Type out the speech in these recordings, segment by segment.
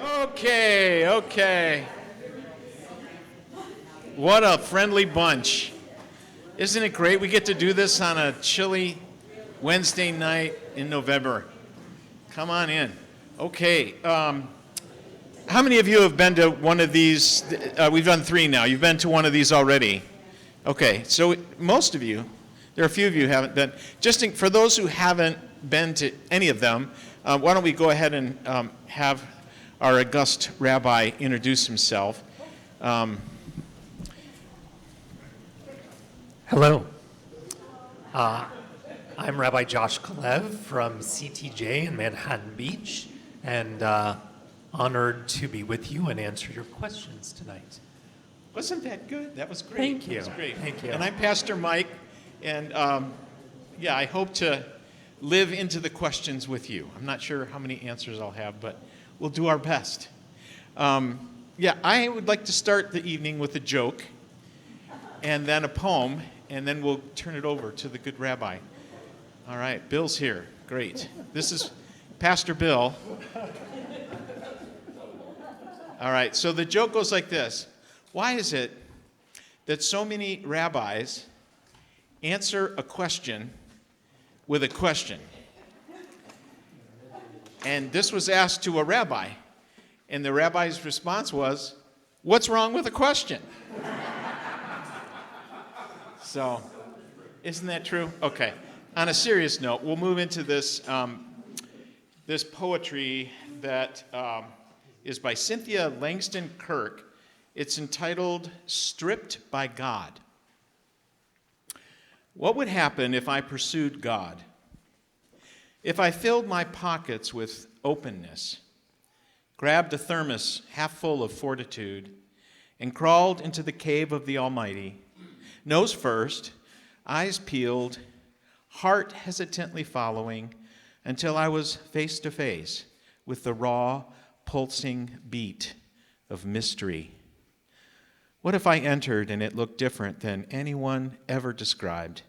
Okay. What a friendly bunch. Isn't it great we get to do this on a chilly Wednesday night in November? Come on in. Okay. How many of you have been to one of these? We've done 3 now. You've been to one of these already. Okay. So most of you, there are a few of you who haven't been. For those who haven't been to any of them, why don't we go ahead and have our august rabbi introduce himself. Hello. I'm Rabbi Josh Kalev from CTJ in Manhattan Beach, and honored to be with you and answer your questions tonight. Wasn't that good? That was great. Thank you. That was great. Thank you. And I'm Pastor Mike, and I hope to live into the questions with you. I'm not sure how many answers I'll have, but we'll do our best. I would like to start the evening with a joke, and then a poem, and then we'll turn it over to the good rabbi. All right, Bill's here. Great. This is Pastor Bill. All right, so the joke goes like this. Why is it that so many rabbis answer a question with a question? And this was asked to a rabbi, and the rabbi's response was, "What's wrong with a question?" So, isn't that true? Okay. On a serious note, we'll move into this this poetry that is by Cynthia Langston Kirk. It's entitled "Stripped by God." What would happen if I pursued God? If I filled my pockets with openness, grabbed a thermos half full of fortitude, and crawled into the cave of the Almighty, nose first, eyes peeled, heart hesitantly following, until I was face to face with the raw, pulsing beat of mystery. What if I entered and it looked different than anyone ever described?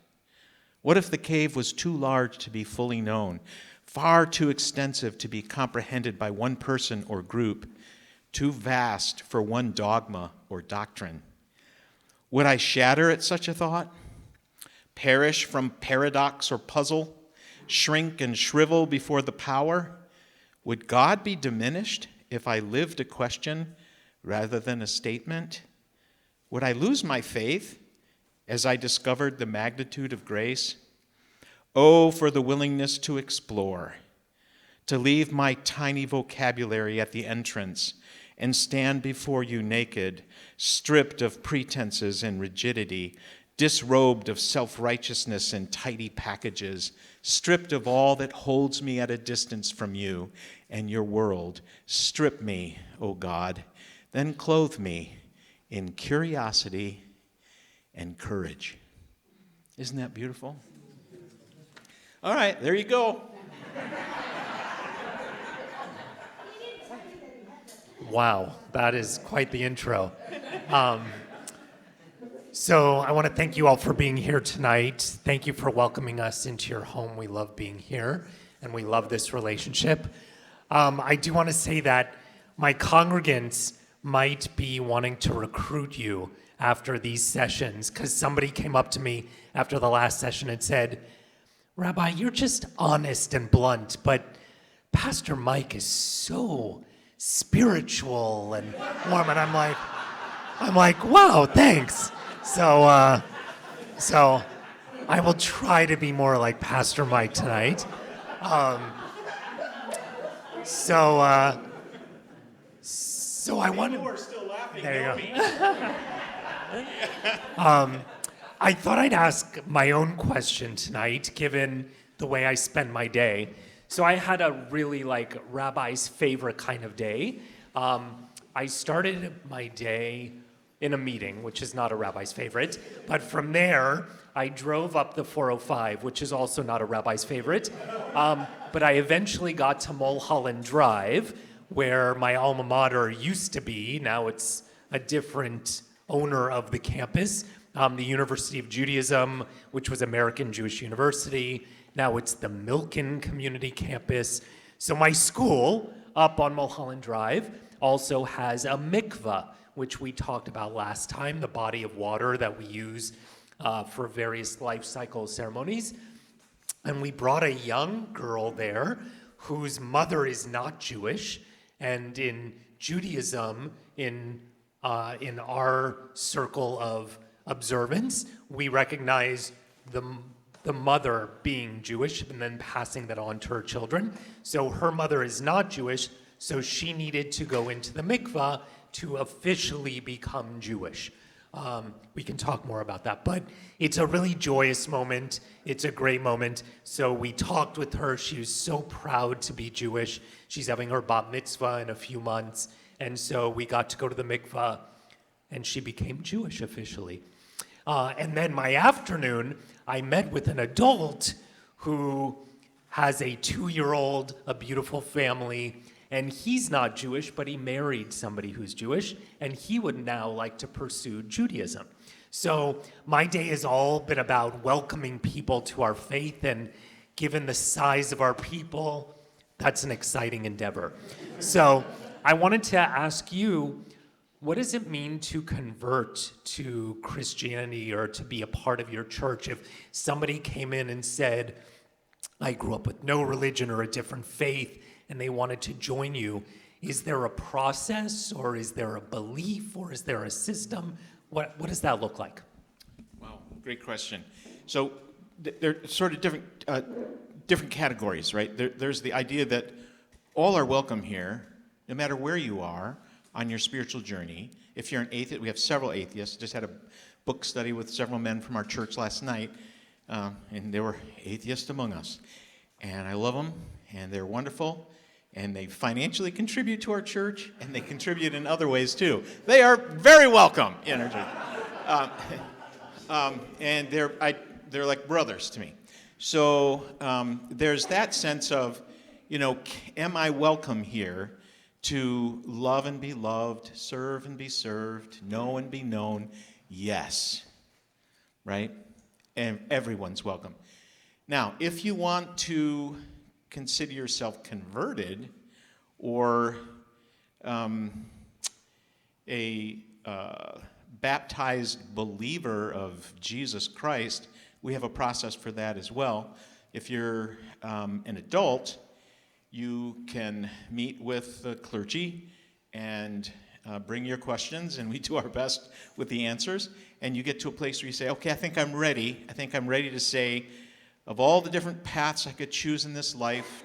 What if the cave was too large to be fully known, far too extensive to be comprehended by one person or group, too vast for one dogma or doctrine? Would I shatter at such a thought? Perish from paradox or puzzle? Shrink and shrivel before the power? Would God be diminished if I lived a question rather than a statement? Would I lose my faith as I discovered the magnitude of grace? Oh, for the willingness to explore, to leave my tiny vocabulary at the entrance and stand before you naked, stripped of pretenses and rigidity, disrobed of self-righteousness and tidy packages, stripped of all that holds me at a distance from you and your world. Strip me, O God, then clothe me in curiosity and courage. Isn't that beautiful? All right, there you go. Wow, that is quite the intro. So I want to thank you all for being here tonight. Thank you for welcoming us into your home. We love being here, and we love this relationship. I do want to say that my congregants might be wanting to recruit you after these sessions, because somebody came up to me after the last session and said, "Rabbi, you're just honest and blunt, but Pastor Mike is so spiritual and warm." And I'm like, wow, thanks. So I will try to be more like Pastor Mike tonight. So I want to. We're still laughing. There you go. I thought I'd ask my own question tonight, given the way I spend my day. So I had a really rabbi's favorite kind of day. I started my day in a meeting, which is not a rabbi's favorite. But from there, I drove up the 405, which is also not a rabbi's favorite. But I eventually got to Mulholland Drive, where my alma mater used to be. Now it's a different owner of the campus, the University of Judaism, which was American Jewish University. Now it's the Milken Community Campus. So my school up on Mulholland Drive also has a mikvah, which we talked about last time, the body of water that we use for various life cycle ceremonies. And we brought a young girl there whose mother is not Jewish. And in Judaism, in our circle of observance, we recognize the mother being Jewish and then passing that on to her children. So her mother is not Jewish, so she needed to go into the mikvah to officially become Jewish. We can talk more about that, but it's a really joyous moment. It's a great moment. So we talked with her. She was so proud to be Jewish. She's having her bat mitzvah in a few months. And so we got to go to the mikvah, and she became Jewish officially. And then my afternoon, I met with an adult who has a 2-year-old, a beautiful family, and he's not Jewish, but he married somebody who's Jewish, and he would now like to pursue Judaism. So my day has all been about welcoming people to our faith, and given the size of our people, that's an exciting endeavor. So I wanted to ask you, what does it mean to convert to Christianity or to be a part of your church? If somebody came in and said, I grew up with no religion or a different faith, and they wanted to join you, is there a process, or is there a belief, or is there a system? What does that look like? Wow, great question. So they're sort of different categories, right? There's the idea that all are welcome here, no matter where you are on your spiritual journey. If you're an atheist, we have several atheists. Just had a book study with several men from our church last night, and there were atheists among us. And I love them, and they're wonderful, and they financially contribute to our church, and they contribute in other ways too. They are very welcome in our church. And they're like brothers to me. So there's that sense of, am I welcome here to love and be loved, serve and be served, know and be known? Yes, right? And everyone's welcome. Now, if you want to consider yourself converted or a baptized believer of Jesus Christ, we have a process for that as well. If you're an adult, you can meet with the clergy and bring your questions, and we do our best with the answers. And you get to a place where you say, okay, I think I'm ready. I think I'm ready to say, of all the different paths I could choose in this life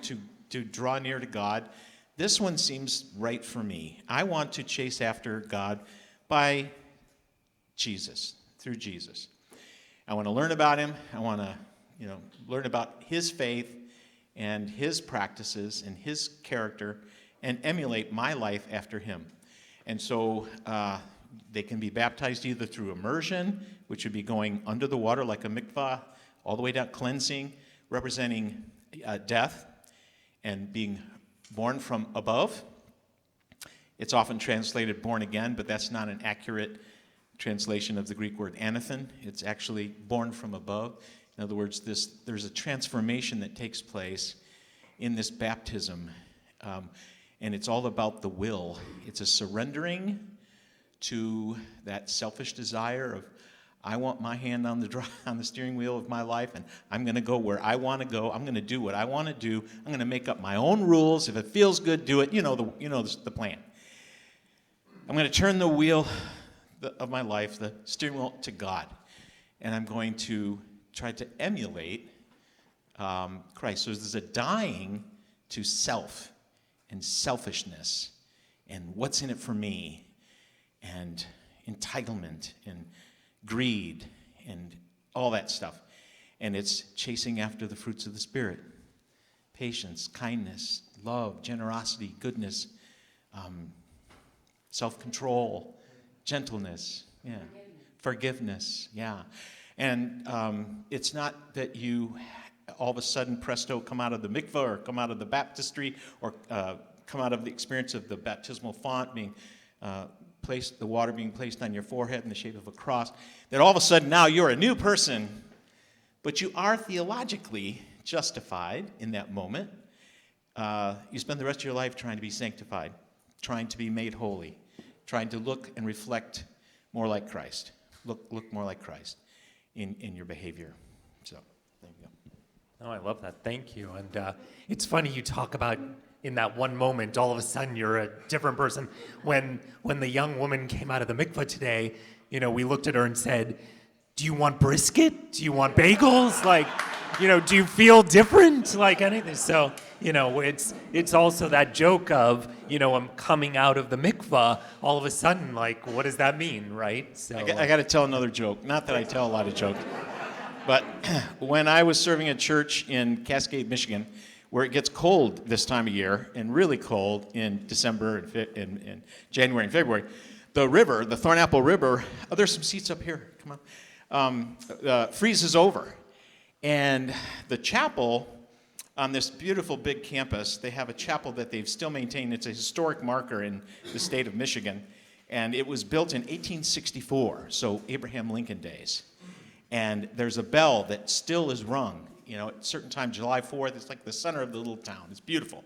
to draw near to God, this one seems right for me. I want to chase after God by Jesus, through Jesus. I want to learn about him. I want to, learn about his faith and his practices and his character and emulate my life after him. And so they can be baptized either through immersion, which would be going under the water like a mikvah, all the way down cleansing, representing death and being born from above. It's often translated born again, but that's not an accurate translation of the Greek word anathen. It's actually born from above. In other words, there's a transformation that takes place in this baptism, and it's all about the will. It's a surrendering to that selfish desire of, I want my hand on the steering wheel of my life, and I'm going to go where I want to go. I'm going to do what I want to do. I'm going to make up my own rules. If it feels good, do it. You know the plan. I'm going to turn the wheel of my life, the steering wheel, to God, and I'm going to try to emulate Christ. So there's a dying to self and selfishness and what's in it for me and entitlement and greed and all that stuff. And it's chasing after the fruits of the Spirit. Patience, kindness, love, generosity, goodness, self-control, gentleness, forgiveness, And it's not that you all of a sudden, presto, come out of the mikvah or come out of the baptistry or come out of the experience of the baptismal font being the water being placed on your forehead in the shape of a cross, that all of a sudden now you're a new person, but you are theologically justified in that moment, you spend the rest of your life trying to be sanctified, trying to be made holy, trying to look and reflect more like Christ. Look more like Christ in your behavior. So, there you go. Oh, I love that. Thank you. And it's funny you talk about in that one moment, all of a sudden you're a different person. When the young woman came out of the mikveh today, we looked at her and said, do you want brisket? Do you want bagels? Like, do you feel different? Like anything. So, it's also that joke of, I'm coming out of the mikveh, all of a sudden, like, what does that mean, right? So I got to tell another joke. Not that I tell a lot of jokes. But when I was serving at church in Cascade, Michigan, where it gets cold this time of year, and really cold in December and January and February, the river, the Thornapple River, there's some seats up here, come on, freezes over. And the chapel on this beautiful big campus, they have a chapel that they've still maintained. It's a historic marker in the state of Michigan. And it was built in 1864, so Abraham Lincoln days. And there's a bell that still is rung, at a certain time, July 4th. It's like the center of the little town. It's beautiful.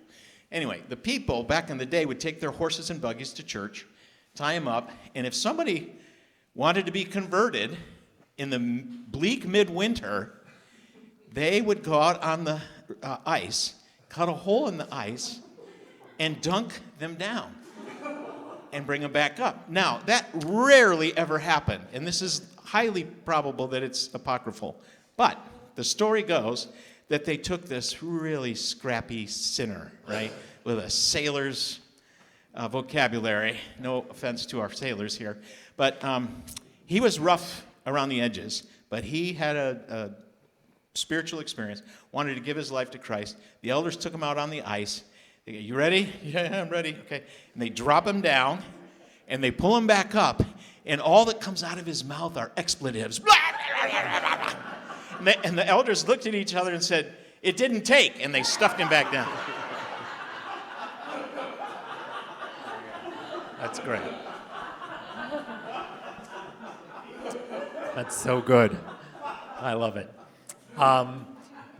Anyway, the people back in the day would take their horses and buggies to church, tie them up, and if somebody wanted to be converted in the bleak midwinter, they would go out on the ice, cut a hole in the ice, and dunk them down and bring them back up. Now, that rarely ever happened, and this is highly probable that it's apocryphal. But the story goes that they took this really scrappy sinner, right, with a sailor's vocabulary. No offense to our sailors here. But he was rough around the edges, but he had a spiritual experience, wanted to give his life to Christ. The elders took him out on the ice. They go, you ready? Yeah, I'm ready. Okay. And they drop him down, and they pull him back up, and all that comes out of his mouth are expletives. And the elders looked at each other and said, it didn't take, and they stuffed him back down. That's great. That's so good. I love it.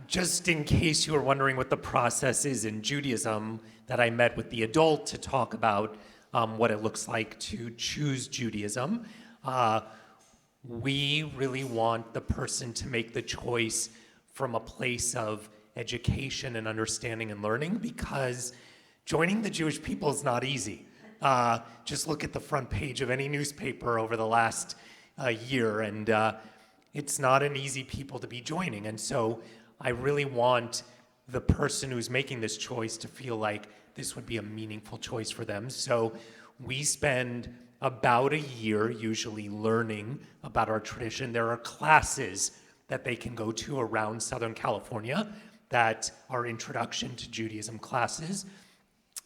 Just in case you were wondering what the process is in Judaism, that I met with the adult to talk about what it looks like to choose Judaism. We really want the person to make the choice from a place of education and understanding and learning, because joining the Jewish people is not easy. Just look at the front page of any newspaper over the last year, and it's not an easy people to be joining. And so I really want the person who's making this choice to feel like this would be a meaningful choice for them. So we spend about a year usually learning about our tradition. There are classes that they can go to around Southern California that are introduction to Judaism classes.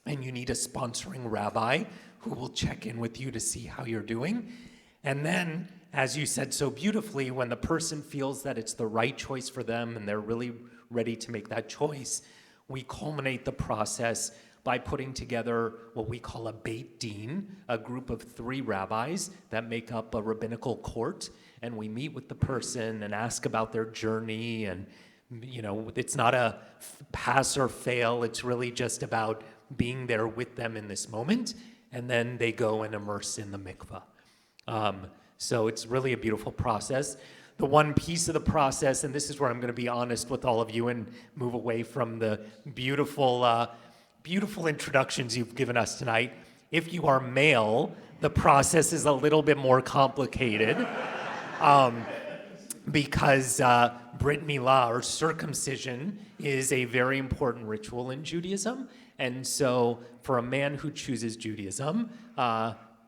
And you need a sponsoring rabbi who will check in with you to see how you're doing. And then, as you said so beautifully, when the person feels that it's the right choice for them and they're really ready to make that choice, we culminate the process by putting together what we call a Beit Din, a group of 3 rabbis that make up a rabbinical court. And we meet with the person and ask about their journey. And, it's not a pass or fail. It's really just about being there with them in this moment. And then they go and immerse in the mikveh. So it's really a beautiful process. The one piece of the process, and this is where I'm going to be honest with all of you and move away from the beautiful introductions you've given us tonight. If you are male, the process is a little bit more complicated because Brit Milah, or circumcision, is a very important ritual in Judaism. And so for a man who chooses Judaism,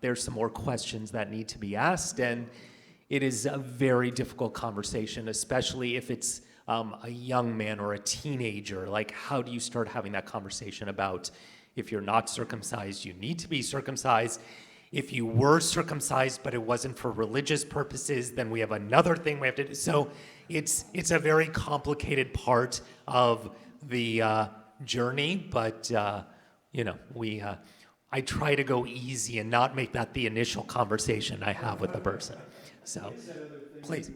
there's some more questions that need to be asked, and it is a very difficult conversation, especially if it's a young man or a teenager. Like, how do you start having that conversation about if you're not circumcised, you need to be circumcised? If you were circumcised, but it wasn't for religious purposes, then we have another thing we have to do. So it's a very complicated part of the journey, but I try to go easy and not make that the initial conversation I have with the person. So, please.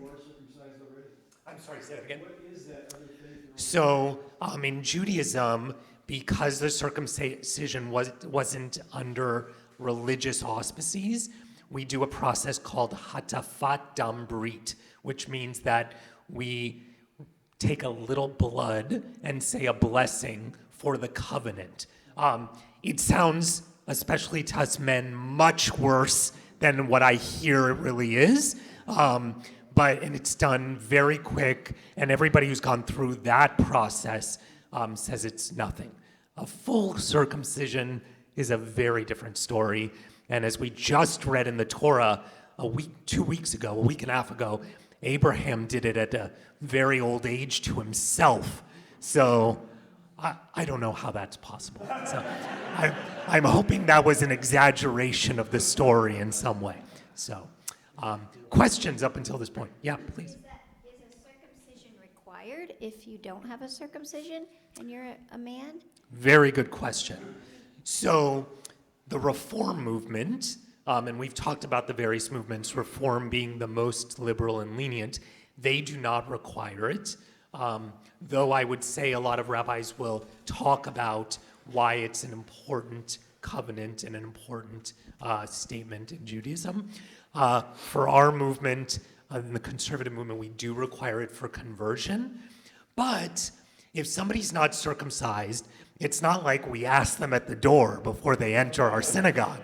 I'm sorry, say that again. What is that other thing? So, in Judaism, because the circumcision wasn't under religious auspices, we do a process called hatafat dam brit, which means that we take a little blood and say a blessing for the covenant. It sounds, especially to us men, much worse than what I hear it really is. And it's done very quick, and everybody who's gone through that process says it's nothing. A full circumcision is a very different story. And as we just read in the Torah a week and a half ago, Abraham did it at a very old age to himself. So I don't know how that's possible. So I'm hoping that was an exaggeration of the story in some way. So questions up until this point? Yeah, please. Is a circumcision required if you don't have a circumcision and you're a man? Very good question. So the Reform movement, and we've talked about the various movements, Reform being the most liberal and lenient, they do not require it. Though I would say a lot of rabbis will talk about why it's an important covenant and an important statement in Judaism. For our movement, in the conservative movement, we do require it for conversion. But if somebody's not circumcised, it's not like we ask them at the door before they enter our synagogue.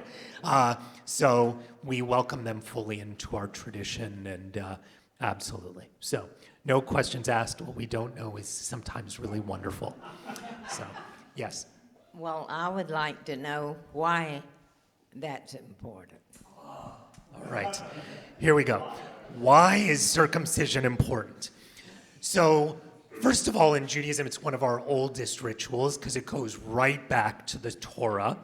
So we welcome them fully into our tradition, and absolutely. So no questions asked. What we don't know is sometimes really wonderful. So, yes. Well, I would like to know why that's important. All right, here we go. Why is circumcision important? So, first of all, in Judaism, it's one of our oldest rituals because it goes right back to the Torah.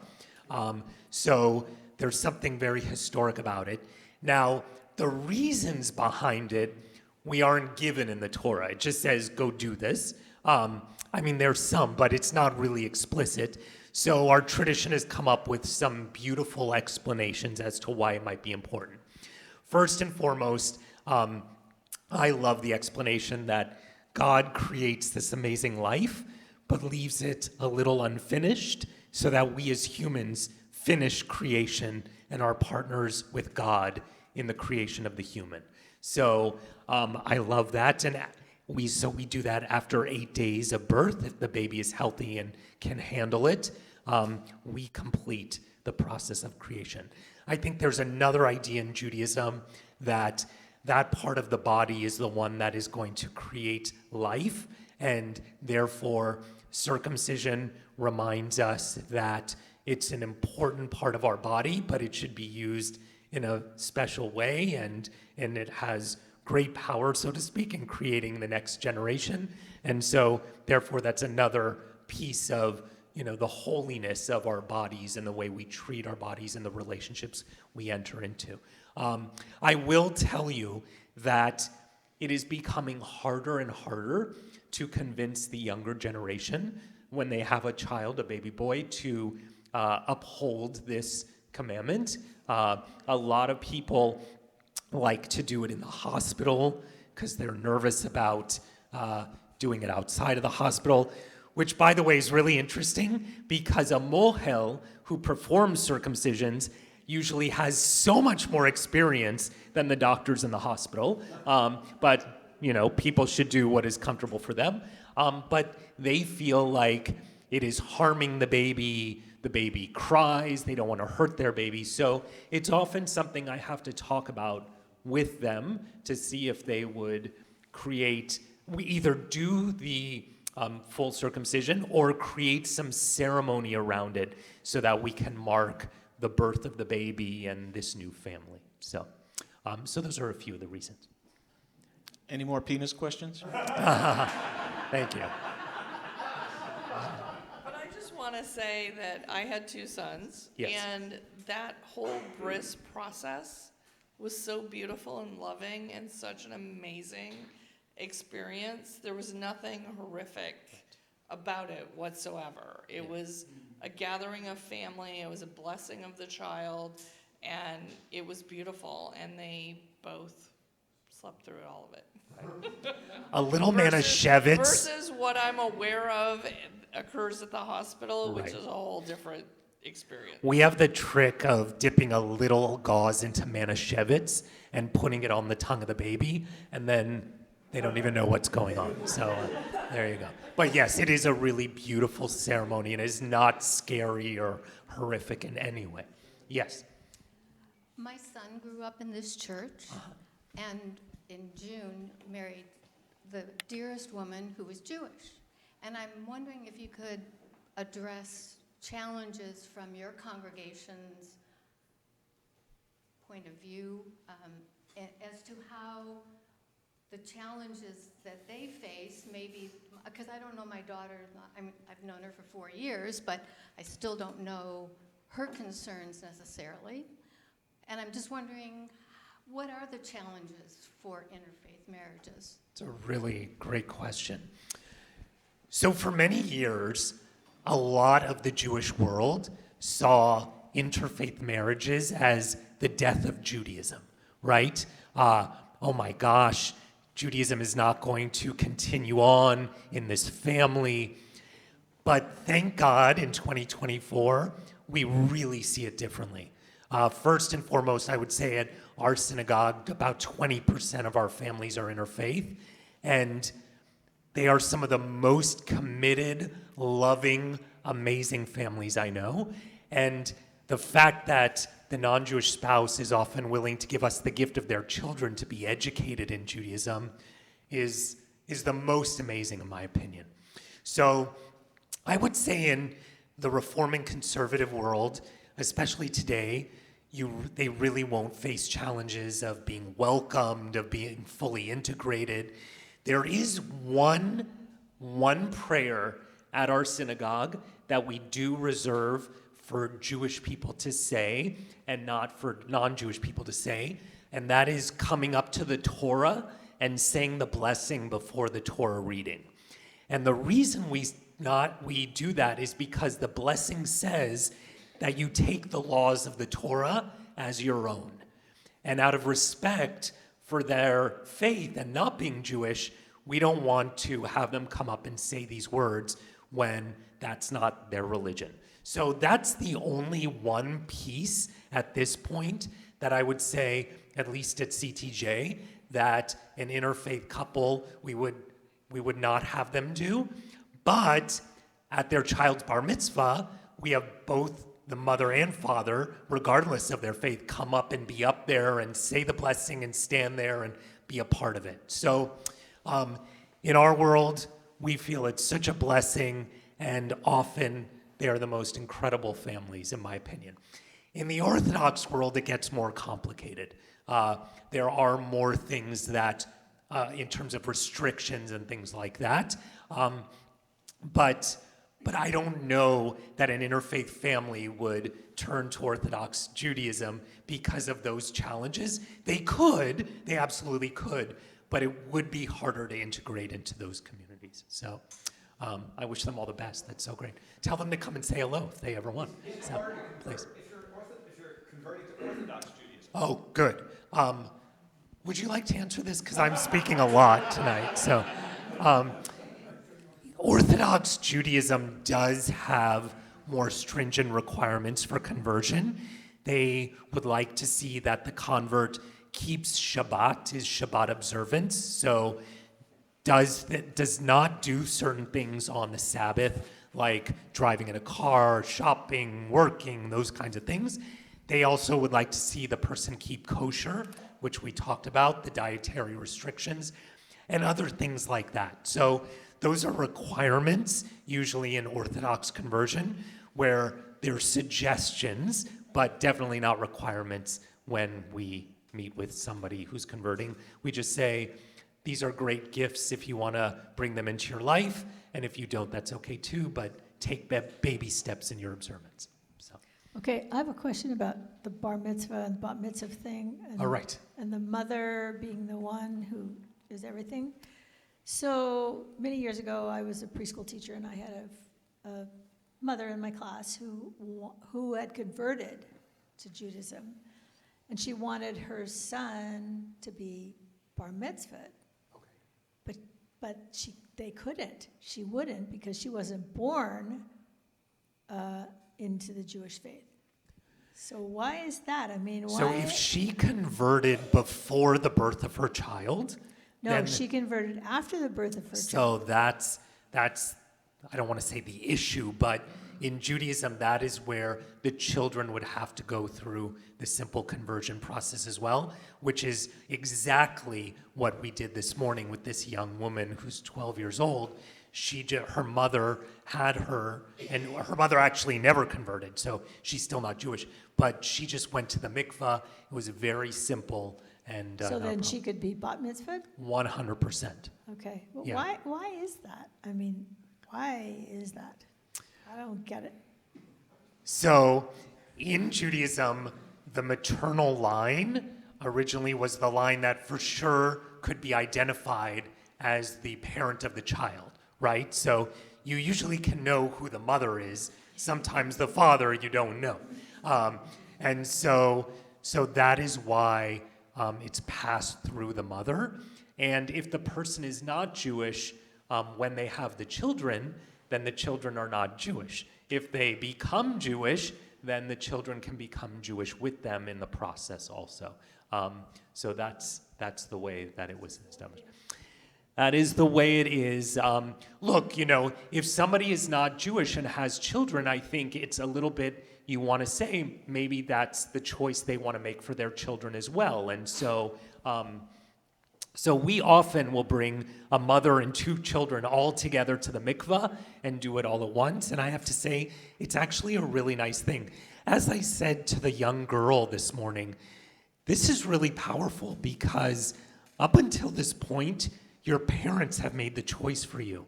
So there's something very historic about it. Now, the reasons behind it, we aren't given in the Torah. It just says, go do this. There's some, but it's not really explicit. So our tradition has come up with some beautiful explanations as to why it might be important. First and foremost, I love the explanation that God creates this amazing life, but leaves it a little unfinished so that we as humans finish creation and are partners with God in the creation of the human. So I love that. And we do that after 8 days of birth. If the baby is healthy and can handle it, we complete the process of creation. I think there's another idea in Judaism that part of the body is the one that is going to create life, and therefore circumcision reminds us that it's an important part of our body, but it should be used in a special way, and it has great power, so to speak, in creating the next generation. And so therefore that's another piece of the holiness of our bodies and the way we treat our bodies and the relationships we enter into. I will tell you that it is becoming harder and harder to convince the younger generation when they have a child, a baby boy, to uphold this commandment. A lot of people like to do it in the hospital because they're nervous about doing it outside of the hospital, which, by the way, is really interesting because a mohel who performs circumcisions usually has so much more experience than the doctors in the hospital. But people should do what is comfortable for them. But they feel like it is harming the baby. The baby cries. They don't want to hurt their baby. So it's often something I have to talk about with them to see if they would we either do the full circumcision or create some ceremony around it so that we can mark the birth of the baby and this new family. So those are a few of the reasons. Any more penis questions? Thank you. But I just want to say that I had 2 sons, Yes. and that whole bris process was so beautiful and loving and such an amazing experience. There was nothing horrific about it whatsoever. It was a gathering of family. It was a blessing of the child, and it was beautiful. And they both slept through all of it. A little Versus Manischewitz. what I'm aware of occurs at the hospital, which Right. is a whole different experience. We have the trick of dipping a little gauze into Manischewitz and putting it on the tongue of the baby, and then they don't even know what's going on. So there you go. But yes, it is a really beautiful ceremony, and it is not scary or horrific in any way. Yes. My son grew up in this church, and in June married the dearest woman who was Jewish. And I'm wondering if you could address challenges from your congregation's point of view as to how the challenges that they face, maybe, because I don't know my daughter, I've known her for 4 years, but I still don't know her concerns necessarily. And I'm just wondering, what are the challenges for interfaith marriages? It's a really great question. So for many years, a lot of the Jewish world saw interfaith marriages as the death of Judaism, right? Oh my gosh, Judaism is not going to continue on in this family. But thank God in 2024, we really see it differently. First and foremost, I would say at our synagogue, about 20% of our families are interfaith, and they are some of the most committed, loving, amazing families I know. And the fact that the non-Jewish spouse is often willing to give us the gift of their children to be educated in Judaism is the most amazing, in my opinion. So I would say in the reforming conservative world, especially today, they really won't face challenges of being welcomed, of being fully integrated. There is one prayer at our synagogue that we do reserve for Jewish people to say and not for non-Jewish people to say, and that is coming up to the Torah and saying the blessing before the Torah reading. And the reason we do that is because the blessing says that you take the laws of the Torah as your own. And out of respect for their faith and not being Jewish, we don't want to have them come up and say these words when that's not their religion. So that's the only one piece at this point that I would say, at least at CTJ, that an interfaith couple, we would not have them do. But at their child's bar mitzvah, we have both the mother and father, regardless of their faith, come up and be up there and say the blessing and stand there and be a part of it. So in our world, we feel it's such a blessing, and often they are the most incredible families, in my opinion. In the Orthodox world, it gets more complicated. There are more things that, in terms of restrictions and things like that, but I don't know that an interfaith family would turn to Orthodox Judaism because of those challenges. They absolutely could, but it would be harder to integrate into those communities. So I wish them all the best. That's so great. Tell them to come and say hello if they ever want. So, please. If you're converting to Orthodox Judaism. Oh, good. Would you like to answer this? Because I'm speaking a lot tonight. So, Orthodox Judaism does have more stringent requirements for conversion. They would like to see that the convert keeps Shabbat, is Shabbat observance, so does not do certain things on the Sabbath, like driving in a car, shopping, working, those kinds of things. They also would like to see the person keep kosher, which we talked about, the dietary restrictions, and other things like that. So those are requirements, usually in Orthodox conversion, where they're suggestions, but definitely not requirements when we meet with somebody who's converting. We just say, these are great gifts if you want to bring them into your life, and if you don't, that's okay too, but take baby steps in your observance. So. Okay, I have a question about the bar mitzvah and bat mitzvah thing. And, All right. And the mother being the one who is everything. So many years ago, I was a preschool teacher, and I had a mother in my class who had converted to Judaism, and she wanted her son to be bar mitzvah. But they couldn't. She wouldn't because she wasn't born into the Jewish faith. So why is that? I mean, why? So if she converted before the birth of her child, No, then she converted after the birth of her child. so that's I don't want to say the issue, but in Judaism, that is where the children would have to go through the simple conversion process as well, which is exactly what we did this morning with this young woman who's 12 years old. Her mother had her, and her mother actually never converted, so she's still not Jewish, but she just went to the mikvah. It was very simple. And So then she could be bat mitzvah? 100%. Okay. Well, Yeah. why is that? I mean, why is that? I don't get it. So in Judaism, the maternal line originally was the line that for sure could be identified as the parent of the child, right? So you usually can know who the mother is. Sometimes the father you don't know. And so that is why it's passed through the mother. And if the person is not Jewish, when they have the children, then the children are not Jewish. If they become Jewish, then the children can become Jewish with them in the process also. So that's the way that it was established. That is the way it is. Look, if somebody is not Jewish and has children, I think it's a little bit, you want to say, maybe that's the choice they want to make for their children as well. And so we often will bring a mother and two children all together to the mikvah and do it all at once. And I have to say, it's actually a really nice thing. As I said to the young girl this morning, this is really powerful because up until this point, your parents have made the choice for you.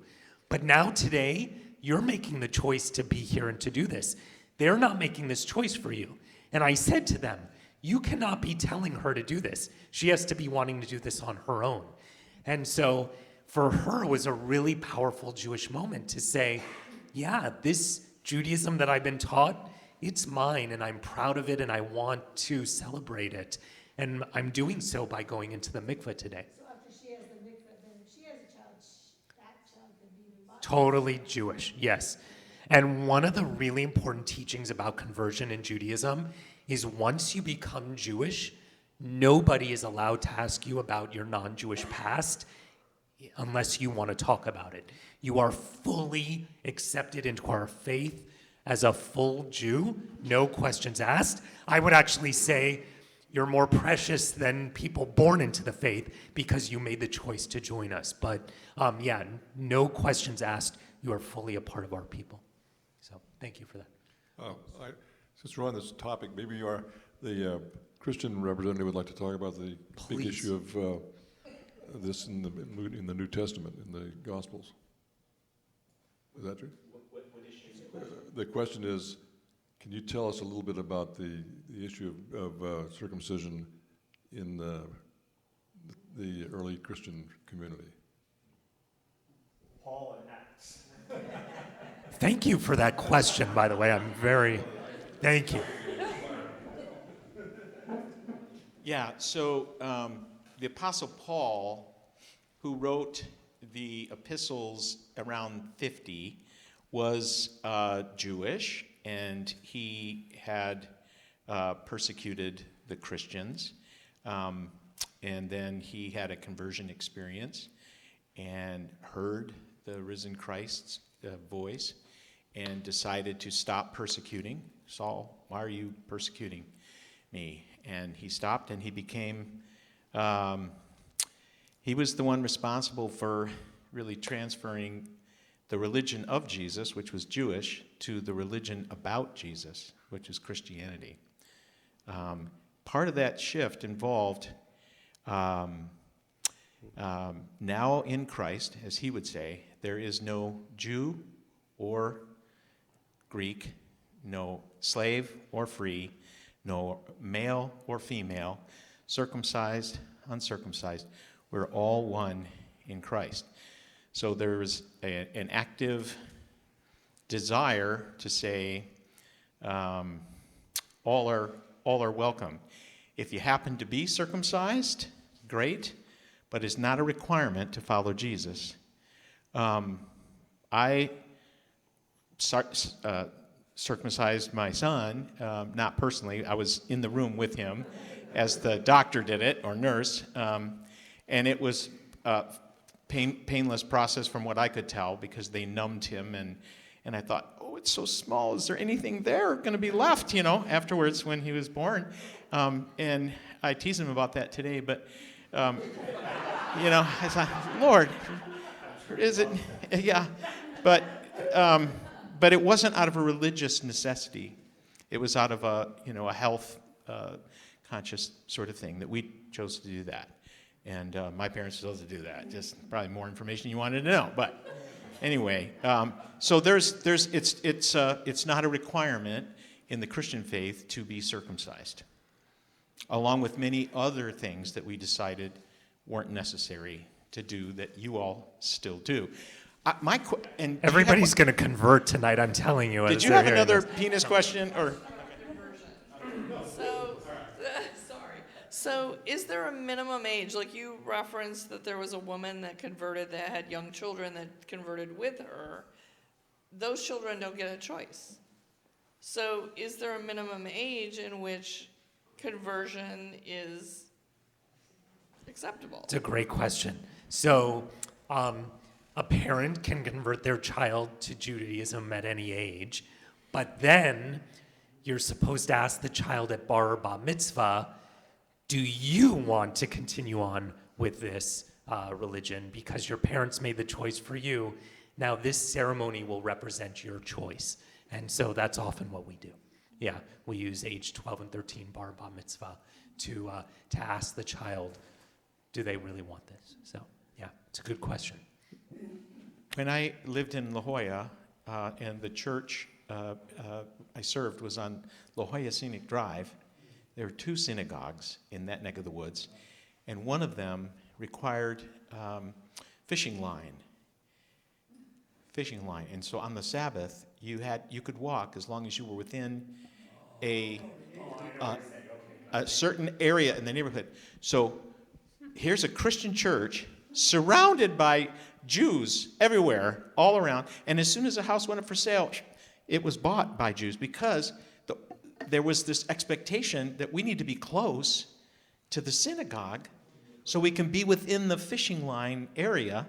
But now today, you're making the choice to be here and to do this. They're not making this choice for you. And I said to them, you cannot be telling her to do this. She has to be wanting to do this on her own. And so for her, it was a really powerful Jewish moment to say, yeah, this Judaism that I've been taught, it's mine, and I'm proud of it, and I want to celebrate it. And I'm doing so by going into the mikveh today. So after she has the mikvah, then if she has a child, that child could be the Totally Jewish, yes. And one of the really important teachings about conversion in Judaism is once you become Jewish, nobody is allowed to ask you about your non-Jewish past unless you want to talk about it. You are fully accepted into our faith as a full Jew, no questions asked. I would actually say you're more precious than people born into the faith because you made the choice to join us. But no questions asked. You are fully a part of our people. So thank you for that. Since we're on this topic, maybe the Christian representative would like to talk about the big issue of this in the New Testament, in the Gospels. Is that true? What issue? The question is, can you tell us a little bit about the issue of circumcision in the early Christian community? Paul and Acts. Thank you for that question, by the way. Thank you. Yeah, so the Apostle Paul, who wrote the epistles around 50, was Jewish, and he had persecuted the Christians. And then he had a conversion experience and heard the risen Christ's voice and decided to stop persecuting. Saul, why are you persecuting me? And he stopped, and he became, he was the one responsible for really transferring the religion of Jesus, which was Jewish, to the religion about Jesus, which is Christianity. Part of that shift involved now in Christ, as he would say, there is no Jew or Greek, no slave or free, no male or female, circumcised, uncircumcised. We're all one in Christ. So there's an active desire to say all are welcome. If you happen to be circumcised, great, but is not a requirement to follow Jesus. I circumcised my son, not personally. I was in the room with him as the doctor did it, or nurse, and it was a painless process from what I could tell, because they numbed him, and I thought, oh, it's so small. Is there anything there going to be left, afterwards when he was born? And I teased him about that today, but, I thought, Lord, is it? Yeah. But it wasn't out of a religious necessity. It was out of a health conscious sort of thing that we chose to do that. And my parents chose to do that. Just probably more information you wanted to know. But anyway, so it's not a requirement in the Christian faith to be circumcised, along with many other things that we decided weren't necessary to do that you all still do. Everybody's going to convert tonight, I'm telling you. Did you have another penis question? Or So is there a minimum age? Like you referenced that there was a woman that converted that had young children that converted with her. Those children don't get a choice. So is there a minimum age in which conversion is acceptable? It's a great question. So a parent can convert their child to Judaism at any age, but then you're supposed to ask the child at bar or bat mitzvah, do you want to continue on with this religion? Because your parents made the choice for you. Now this ceremony will represent your choice. And so that's often what we do. Yeah, we use age 12 and 13 bar bat mitzvah to ask the child, do they really want this? So yeah, it's a good question. when I lived in La Jolla, and the church I served was on La Jolla Scenic Drive, there were 2 synagogues in that neck of the woods, and one of them required fishing line. And so on the Sabbath, you could walk as long as you were within a certain area in the neighborhood. So here's a Christian church surrounded by Jews everywhere, all around, and as soon as a house went up for sale, it was bought by Jews because there was this expectation that we need to be close to the synagogue so we can be within the fishing line area.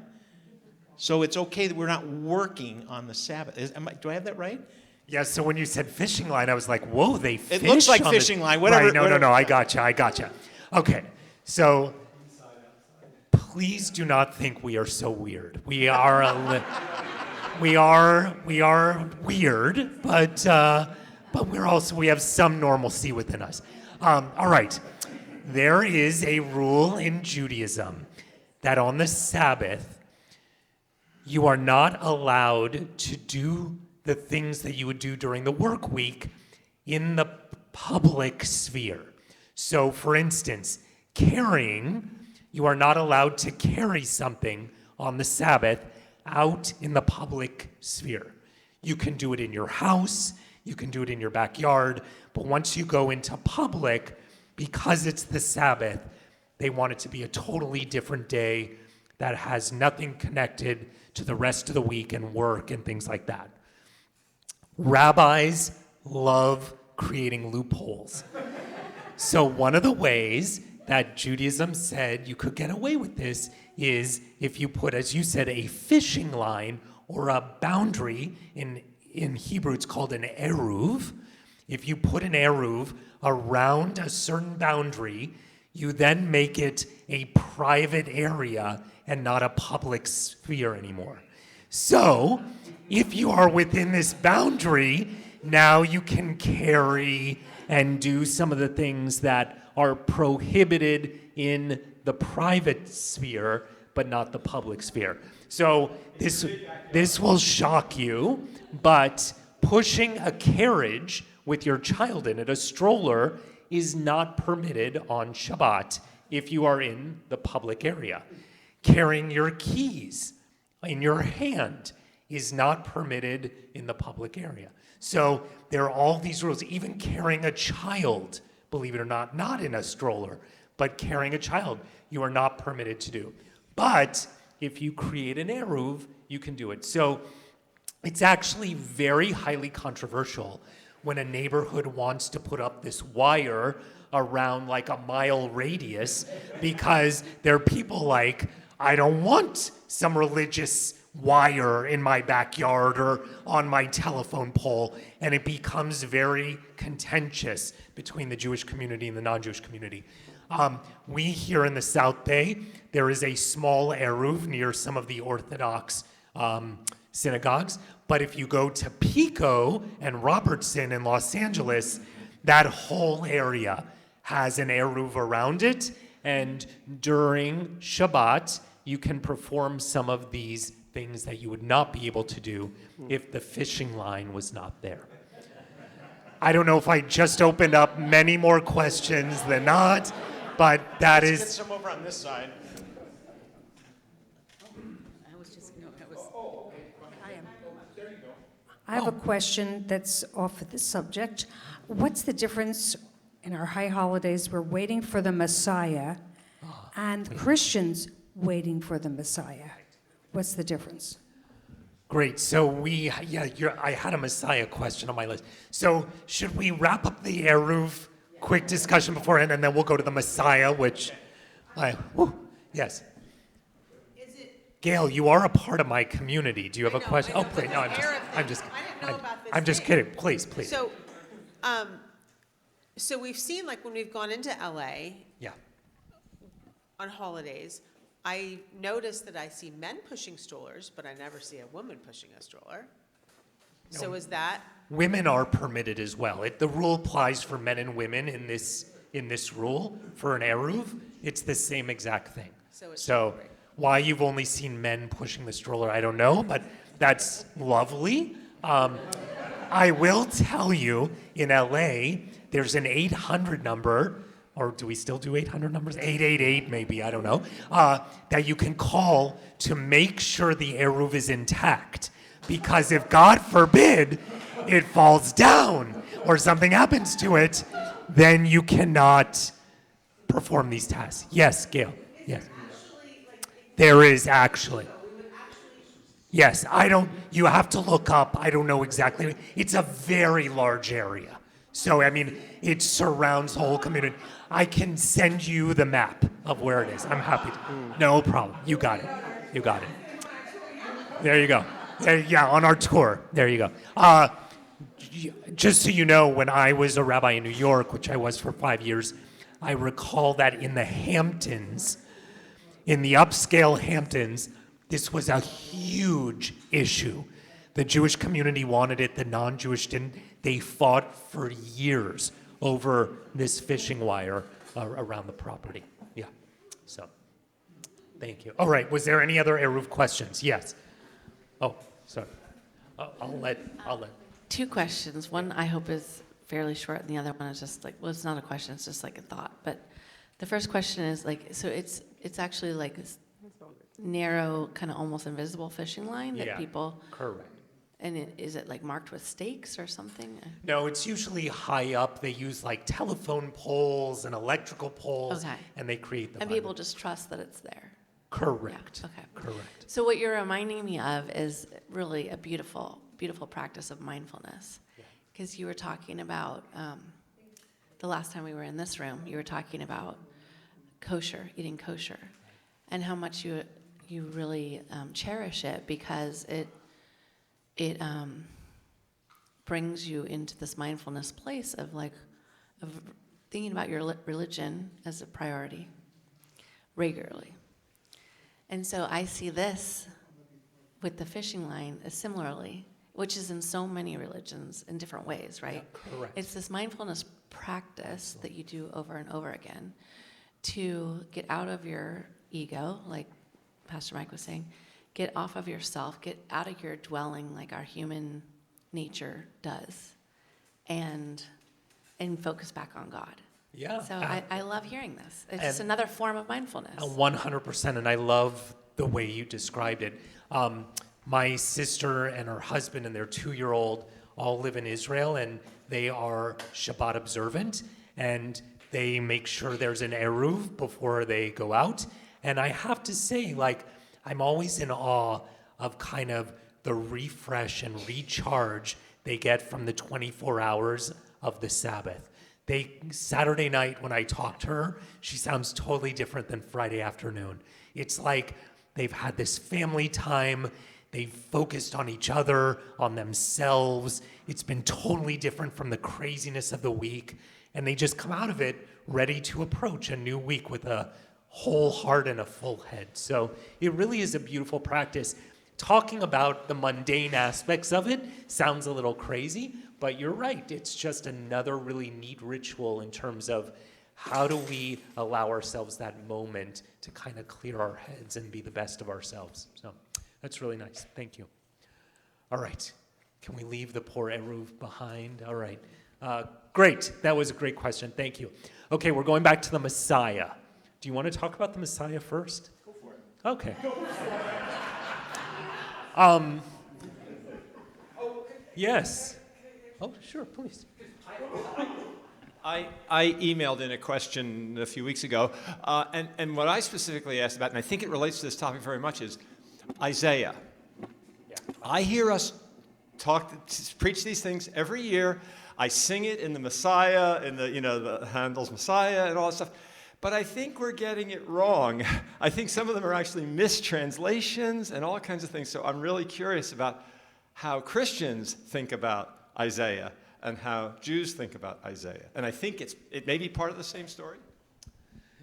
So it's okay that we're not working on the Sabbath. Do I have that right? Yeah, so when you said fishing line, I was like, whoa, they fish. It looks like on fishing line, whatever. Right, no, whatever. I gotcha. Okay, so please do not think we are so weird. We are we are weird, but we have some normalcy within us. All right, there is a rule in Judaism that on the Sabbath, you are not allowed to do the things that you would do during the work week in the public sphere. So, for instance, carrying, you are not allowed to carry something on the Sabbath out in the public sphere. You can do it in your house, you can do it in your backyard, but once you go into public, because it's the Sabbath, they want it to be a totally different day that has nothing connected to the rest of the week and work and things like that. Rabbis love creating loopholes. So one of the ways that Judaism said you could get away with this is if you put, as you said, a fishing line or a boundary. In Hebrew, it's called an eruv. If you put an eruv around a certain boundary, you then make it a private area and not a public sphere anymore. So, if you are within this boundary, now you can carry and do some of the things that are prohibited in the private sphere, but not the public sphere. So this will shock you, but pushing a carriage with your child in it, a stroller, is not permitted on Shabbat if you are in the public area. Carrying your keys in your hand is not permitted in the public area. So there are all these rules, even carrying a child, believe it or not in a stroller, but carrying a child, you are not permitted to do. But if you create an eruv, you can do it. So it's actually very highly controversial when a neighborhood wants to put up this wire around like a mile radius because there are people like, I don't want some religious wire in my backyard or on my telephone pole, and it becomes very contentious between the Jewish community and the non-Jewish community. We here in the South Bay, there is a small eruv near some of the Orthodox synagogues, but if you go to Pico and Robertson in Los Angeles, that whole area has an eruv around it, and during Shabbat, you can perform some of these things that you would not be able to do if the fishing line was not there. I don't know if I just opened up many more questions than not, but that Let's is... get some over on this side. I have a question that's off of the subject. What's the difference in our high holidays? We're waiting for the Messiah, and Christians waiting for the Messiah. What's the difference? Great. So I had a Messiah question on my list. So should we wrap up the eruv quick discussion beforehand, and then we'll go to the Messiah, which, yes. Gail, you are a part of my community. Do you have a question? Oh, please. No, I'm just kidding. Please. So we've seen, like, when we've gone into LA Yeah. on holidays, I notice that I see men pushing strollers, but I never see a woman pushing a stroller. So No. is that, Women are permitted as well. The rule applies for men and women in this rule for an eruv. It's the same exact thing. So why you've only seen men pushing the stroller, I don't know, but that's lovely. I will tell you, in LA, there's an 800 number, or do we still do 800 numbers? 888 maybe, I don't know, that you can call to make sure the eruv is intact. Because if, God forbid, it falls down or something happens to it, then you cannot perform these tasks. Yes, Gail, yes. There is actually. Yes, you have to look up, I don't know exactly. It's a very large area. So, I mean, it surrounds the whole community. I can send you the map of where it is. I'm happy to. No problem. You got it. There you go. On our tour. There you go. Just so you know, when I was a rabbi in New York, which I was for 5 years, I recall that in the Hamptons, in the upscale Hamptons, this was a huge issue. The Jewish community wanted it, the non-Jewish didn't. They fought for years over this fishing wire around the property. Yeah, so, thank you. All right, was there any other eruv questions? Yes. Oh, sorry. I'll let. Two questions. One I hope is fairly short, and the other one is just like, well, it's not a question, it's just like a thought. But the first question is like, so it's actually like this narrow, kind of almost invisible fishing line that people. Correct. And is it like marked with stakes or something? No, it's usually high up. They use like telephone poles and electrical poles, Okay. and they create the. And people just trust that it's there. Correct. Yeah, okay. Correct. So what you're reminding me of is really a beautiful, beautiful practice of mindfulness. Because you were talking about, the last time we were in this room, you were talking about eating kosher, and how much you really cherish it because it brings you into this mindfulness place of thinking about your religion as a priority regularly. And so I see this with the fishing line as similarly, which is in so many religions in different ways, right? Yeah, correct. It's this mindfulness practice that you do over and over again to get out of your ego, like Pastor Mike was saying, get off of yourself, get out of your dwelling like our human nature does, and focus back on God. Yeah. So I love hearing this. It's just another form of mindfulness. 100%, and I love the way you described it. My sister and her husband and their 2-year-old all live in Israel, and they are Shabbat observant, and They make sure there's an eruv before they go out. And I have to say, like, I'm always in awe of kind of the refresh and recharge they get from the 24 hours of the Sabbath. Saturday night when I talk to her, she sounds totally different than Friday afternoon. It's like they've had this family time, they've focused on each other, on themselves. It's been totally different from the craziness of the week, and they just come out of it ready to approach a new week with a whole heart and a full head. So it really is a beautiful practice. Talking about the mundane aspects of it sounds a little crazy, but you're right. It's just another really neat ritual in terms of how do we allow ourselves that moment to kind of clear our heads and be the best of ourselves. So that's really nice. Thank you. All right. Can we leave the poor Eruv behind? All right. Great. That was a great question. Thank you. Okay, we're going back to the Messiah. Do you want to talk about the Messiah first? Go for it. Okay. Yes. Oh, sure, please. I emailed in a question a few weeks ago, and what I specifically asked about, and I think it relates to this topic very much, is Isaiah. Yeah. I hear us preach these things every year. I sing it in the Messiah, in the Handel's Messiah and all that stuff. But I think we're getting it wrong. I think some of them are actually mistranslations and all kinds of things. So I'm really curious about how Christians think about Isaiah and how Jews think about Isaiah. And I think it may be part of the same story.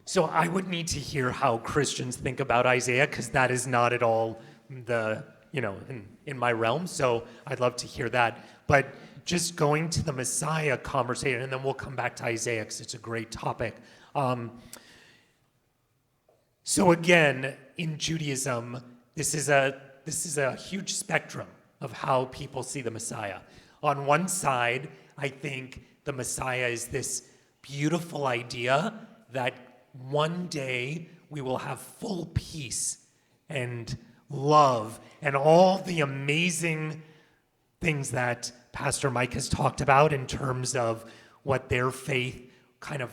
So I would need to hear how Christians think about Isaiah, because that is not at all in my realm. So I'd love to hear that. But just going to the Messiah conversation, and then we'll come back to Isaiah because it's a great topic. So again, in Judaism, this is a huge spectrum of how people see the Messiah. On one side, I think the Messiah is this beautiful idea that one day we will have full peace and love and all the amazing things that Pastor Mike has talked about in terms of what their faith kind of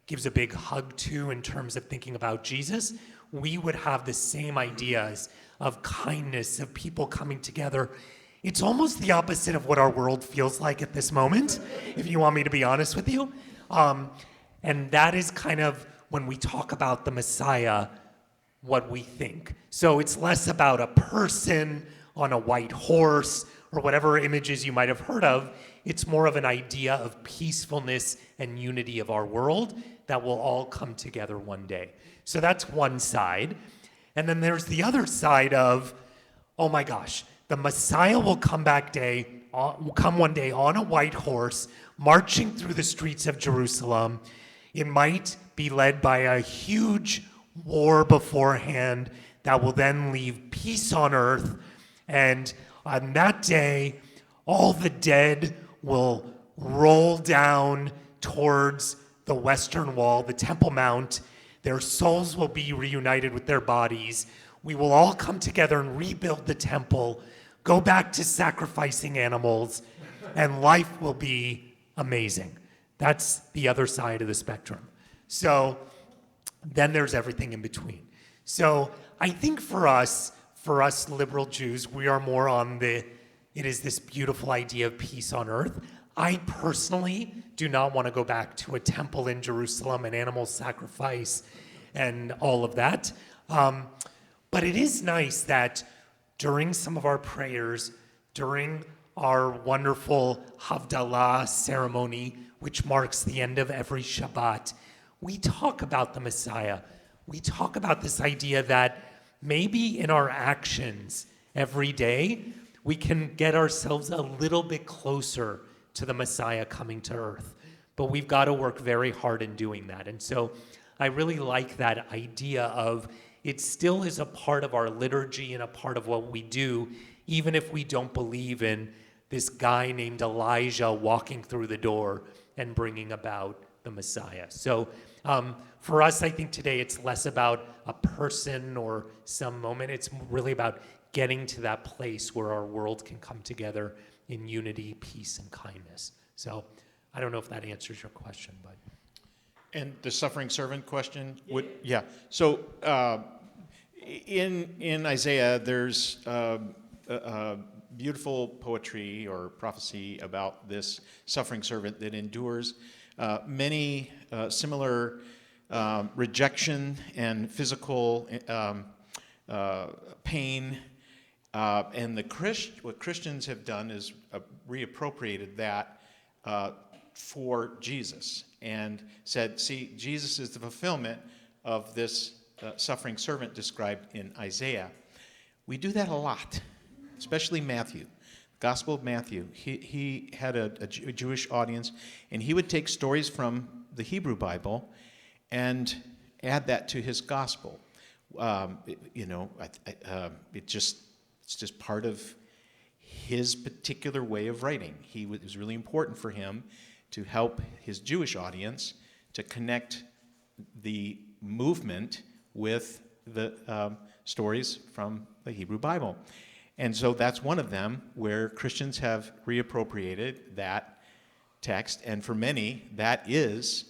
gives a big hug to in terms of thinking about Jesus. We would have the same ideas of kindness, of people coming together. It's almost the opposite of what our world feels like at this moment, if you want me to be honest with you. And that is kind of, when we talk about the Messiah, what we think. So it's less about a person on a white horse or whatever images you might have heard of. It's more of an idea of peacefulness and unity of our world that will all come together one day. So that's one side. And then there's the other side of, oh my gosh, the Messiah will come one day on a white horse, marching through the streets of Jerusalem. It might be led by a huge war beforehand that will then leave peace on earth. And on that day, all the dead will roll down towards the Western Wall, the Temple Mount. Their souls will be reunited with their bodies. We will all come together and rebuild the temple, go back to sacrificing animals, and life will be amazing. That's the other side of the spectrum. So then there's everything in between. So I think for us liberal Jews, we are more on it is this beautiful idea of peace on earth. I personally do not want to go back to a temple in Jerusalem and animal sacrifice and all of that. But it is nice that during some of our prayers, during our wonderful Havdalah ceremony, which marks the end of every Shabbat, we talk about the Messiah. We talk about this idea that maybe in our actions every day, we can get ourselves a little bit closer to the Messiah coming to earth. But we've got to work very hard in doing that. And so I really like that idea of it still is a part of our liturgy and a part of what we do, even if we don't believe in this guy named Elijah walking through the door and bringing about the Messiah. So for us, I think today it's less about a person or some moment. It's really about getting to that place where our world can come together in unity, peace, and kindness. So I don't know if that answers your question, but. And the suffering servant question would, yeah. So in Isaiah, there's beautiful poetry or prophecy about this suffering servant that endures many similar rejection and physical pain. And what Christians have done is reappropriated that for Jesus and said, see, Jesus is the fulfillment of this suffering servant described in Isaiah. We do that a lot, especially Matthew. Gospel of Matthew. He had a Jewish audience, and he would take stories from the Hebrew Bible and add that to his gospel. It's just part of his particular way of writing. It was really important for him to help his Jewish audience to connect the movement with the stories from the Hebrew Bible. And so that's one of them where Christians have reappropriated that text. And for many, that is,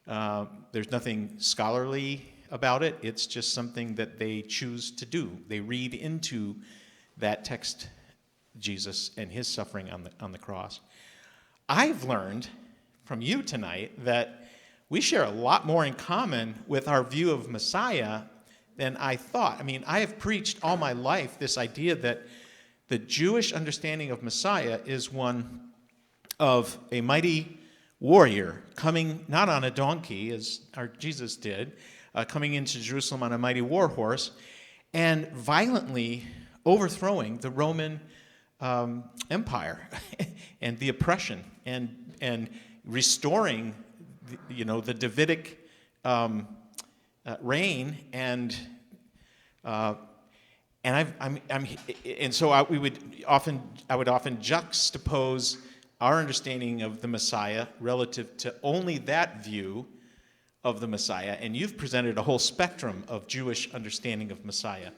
there's nothing scholarly about it. It's just something that they choose to do. They read into that text Jesus and his suffering on the cross. I've learned from you tonight that we share a lot more in common with our view of Messiah than I thought. I mean, I have preached all my life this idea that the Jewish understanding of Messiah is one of a mighty warrior coming not on a donkey, as our Jesus did, coming into Jerusalem on a mighty war horse, and violently overthrowing the Roman Empire and the oppression and restoring the Davidic reign and so I would often juxtapose our understanding of the Messiah relative to only that view of the Messiah, and you've presented a whole spectrum of Jewish understanding of Messiah.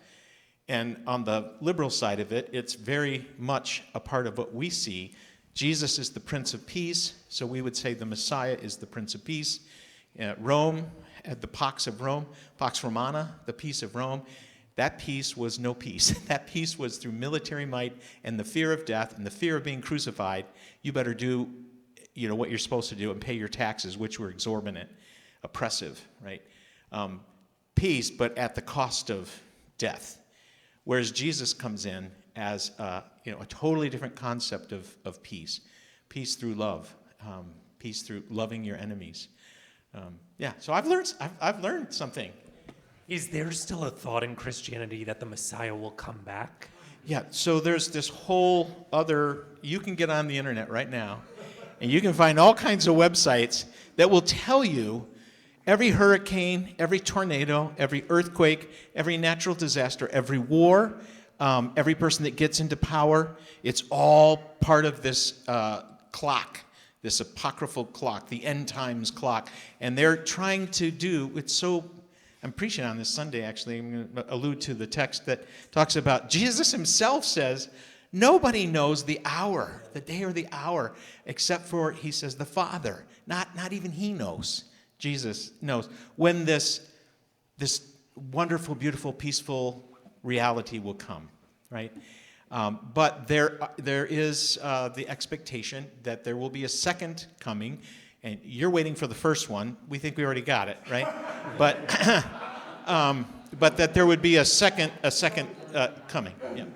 And on the liberal side of it, it's very much a part of what we see. Jesus is the Prince of Peace, so we would say the Messiah is the Prince of Peace. Rome had the Pax of Rome, Pax Romana, the peace of Rome. That peace was no peace. That peace was through military might and the fear of death and the fear of being crucified. You better do, what you're supposed to do and pay your taxes, which were exorbitant, oppressive, right? Peace, but at the cost of death. Whereas Jesus comes in as a totally different concept of peace. Peace through love. Peace through loving your enemies. So I've learned something. Is there still a thought in Christianity that the Messiah will come back? Yeah, so there's this whole other, you can get on the internet right now, and you can find all kinds of websites that will tell you every hurricane, every tornado, every earthquake, every natural disaster, every war, every person that gets into power, it's all part of this clock, this apocryphal clock, the end times clock. And they're trying to do, I'm preaching on this Sunday, actually. I'm going to allude to the text that talks about Jesus himself says, nobody knows the hour, the day or the hour, except for, he says, the Father. Not even he knows. Jesus knows when this wonderful, beautiful, peaceful reality will come, right? But there is the expectation that there will be a second coming. And you're waiting for the first one. We think we already got it, right? But that there would be a second coming. Yeah.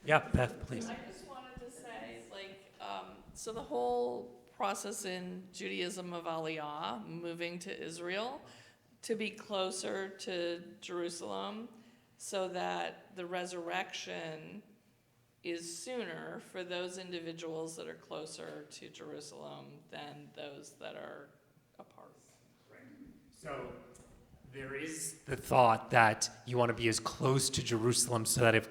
Yeah, Beth, please. I just wanted to say, so the whole process in Judaism of Aliyah, moving to Israel, to be closer to Jerusalem, so that the resurrection is sooner for those individuals that are closer to Jerusalem than those that are apart. So there is the thought that you want to be as close to Jerusalem so that if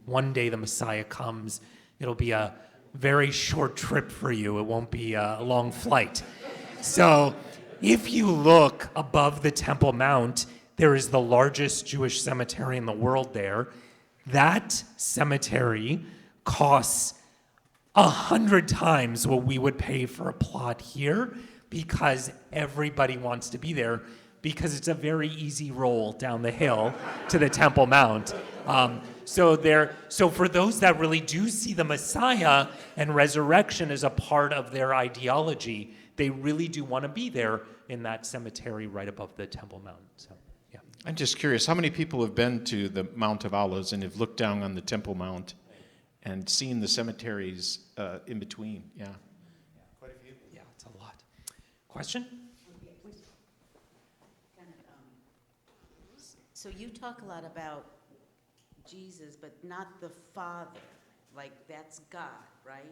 one day the Messiah comes, it'll be a very short trip for you. It won't be a long flight. So if you look above the Temple Mount, there is the largest Jewish cemetery in the world there. That cemetery costs 100 times what we would pay for a plot here because everybody wants to be there, because it's a very easy roll down the hill to the Temple Mount. So for those that really do see the Messiah and resurrection as a part of their ideology, they really do want to be there in that cemetery right above the Temple Mount. So, yeah. I'm just curious, how many people have been to the Mount of Olives and have looked down on the Temple Mount and seen the cemeteries in between? Yeah. Quite a few. Yeah, it's a lot. Question? So you talk a lot about Jesus, but not the Father. Like, that's God, right?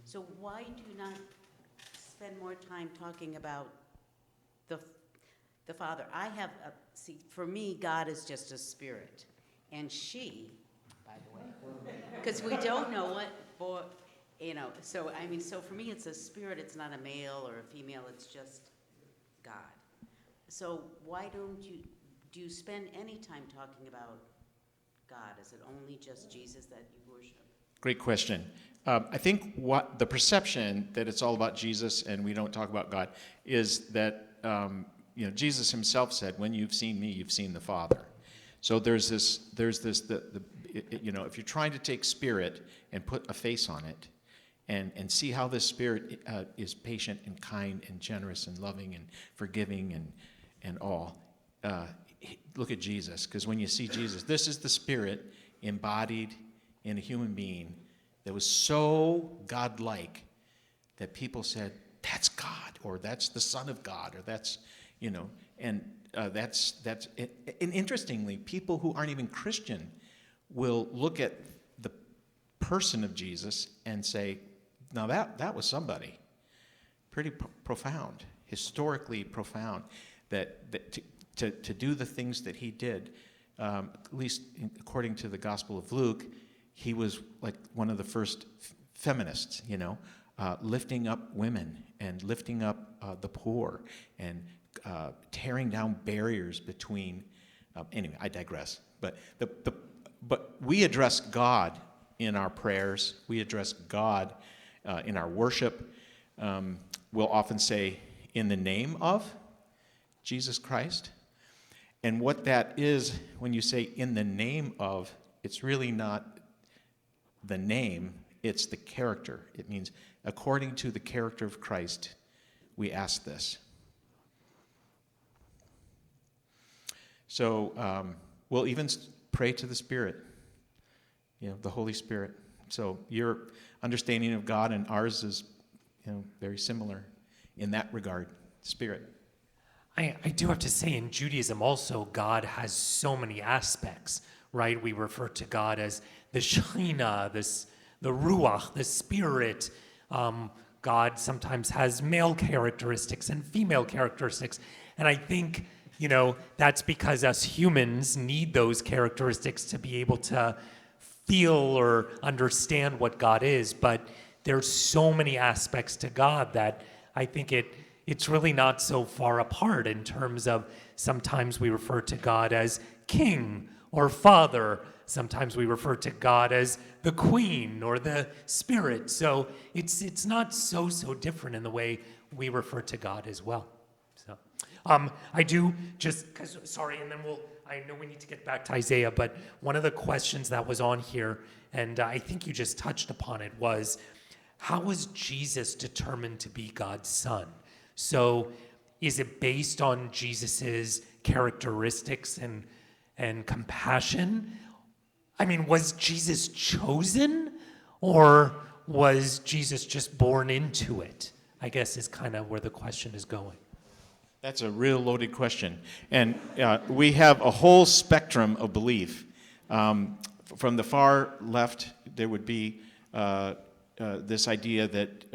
So why do you not spend more time talking about the Father? See, for me, God is just a spirit. And she, by the way, because we don't know so for me it's a spirit, it's not a male or a female, it's just God. So why do you spend any time talking about God? Is it only just Jesus that you worship? Great question. I think what the perception that it's all about Jesus and we don't talk about God is that Jesus himself said, "When you've seen me, you've seen the Father." So there's this if you're trying to take spirit and put a face on it, and see how this spirit is patient and kind and generous and loving and forgiving and all. Look at Jesus, because when you see Jesus, this is the spirit embodied in a human being that was so godlike that people said, that's God, or that's the Son of God, or that's, and interestingly, people who aren't even Christian will look at the person of Jesus and say, now that was somebody pretty profound, historically profound, that to do the things that he did, at least according to the Gospel of Luke, he was like one of the first feminists, lifting up women and lifting up the poor and tearing down barriers between. Anyway, I digress. But we address God in our prayers. We address God in our worship. We'll often say, in the name of Jesus Christ. And what that is, when you say in the name of, it's really not the name, it's the character. It means according to the character of Christ, we ask this. So we'll even pray to the Spirit, the Holy Spirit. So your understanding of God and ours is, very similar in that regard, Spirit. I do have to say, in Judaism also, God has so many aspects, right? We refer to God as the Shekhinah, the Ruach, the Spirit. God sometimes has male characteristics and female characteristics. And I think, that's because us humans need those characteristics to be able to feel or understand what God is. But there's so many aspects to God that I think it's really not so far apart in terms of sometimes we refer to God as King or Father. Sometimes we refer to God as the Queen or the Spirit. So it's not so different in the way we refer to God as well. So I do just, and then I know we need to get back to Isaiah, but one of the questions that was on here, and I think you just touched upon it, was how was Jesus determined to be God's son? So is it based on Jesus's characteristics and compassion? I mean, was Jesus chosen, or was Jesus just born into it? I guess is kind of where the question is going. That's a real loaded question. And we have a whole spectrum of belief. From the far left, there would be this idea that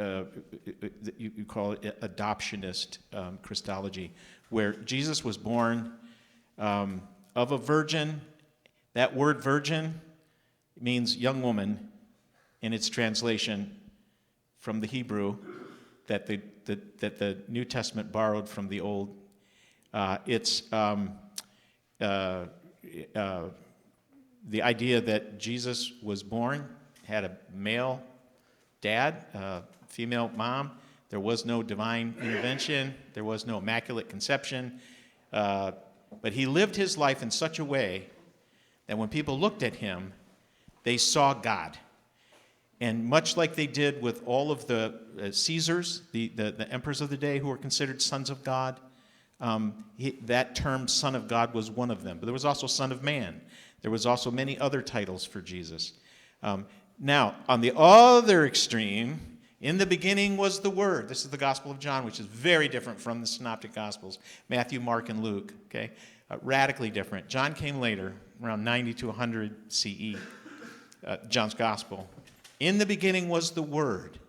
you call it adoptionist Christology, where Jesus was born of a virgin. That word virgin means young woman in its translation from the Hebrew that the New Testament borrowed from the Old. It's the idea that Jesus was born, had a male dad, female mom. There was no divine intervention. There was no immaculate conception. But he lived his life in such a way that when people looked at him, they saw God. And much like they did with all of the Caesars, the emperors of the day who were considered sons of God, that term son of God was one of them. But there was also son of man. There was also many other titles for Jesus. Now, on the other extreme, in the beginning was the Word. This is the Gospel of John, which is very different from the Synoptic Gospels, Matthew, Mark, and Luke. Okay, radically different. John came later, around 90 to 100 CE, John's Gospel. In the beginning was the Word,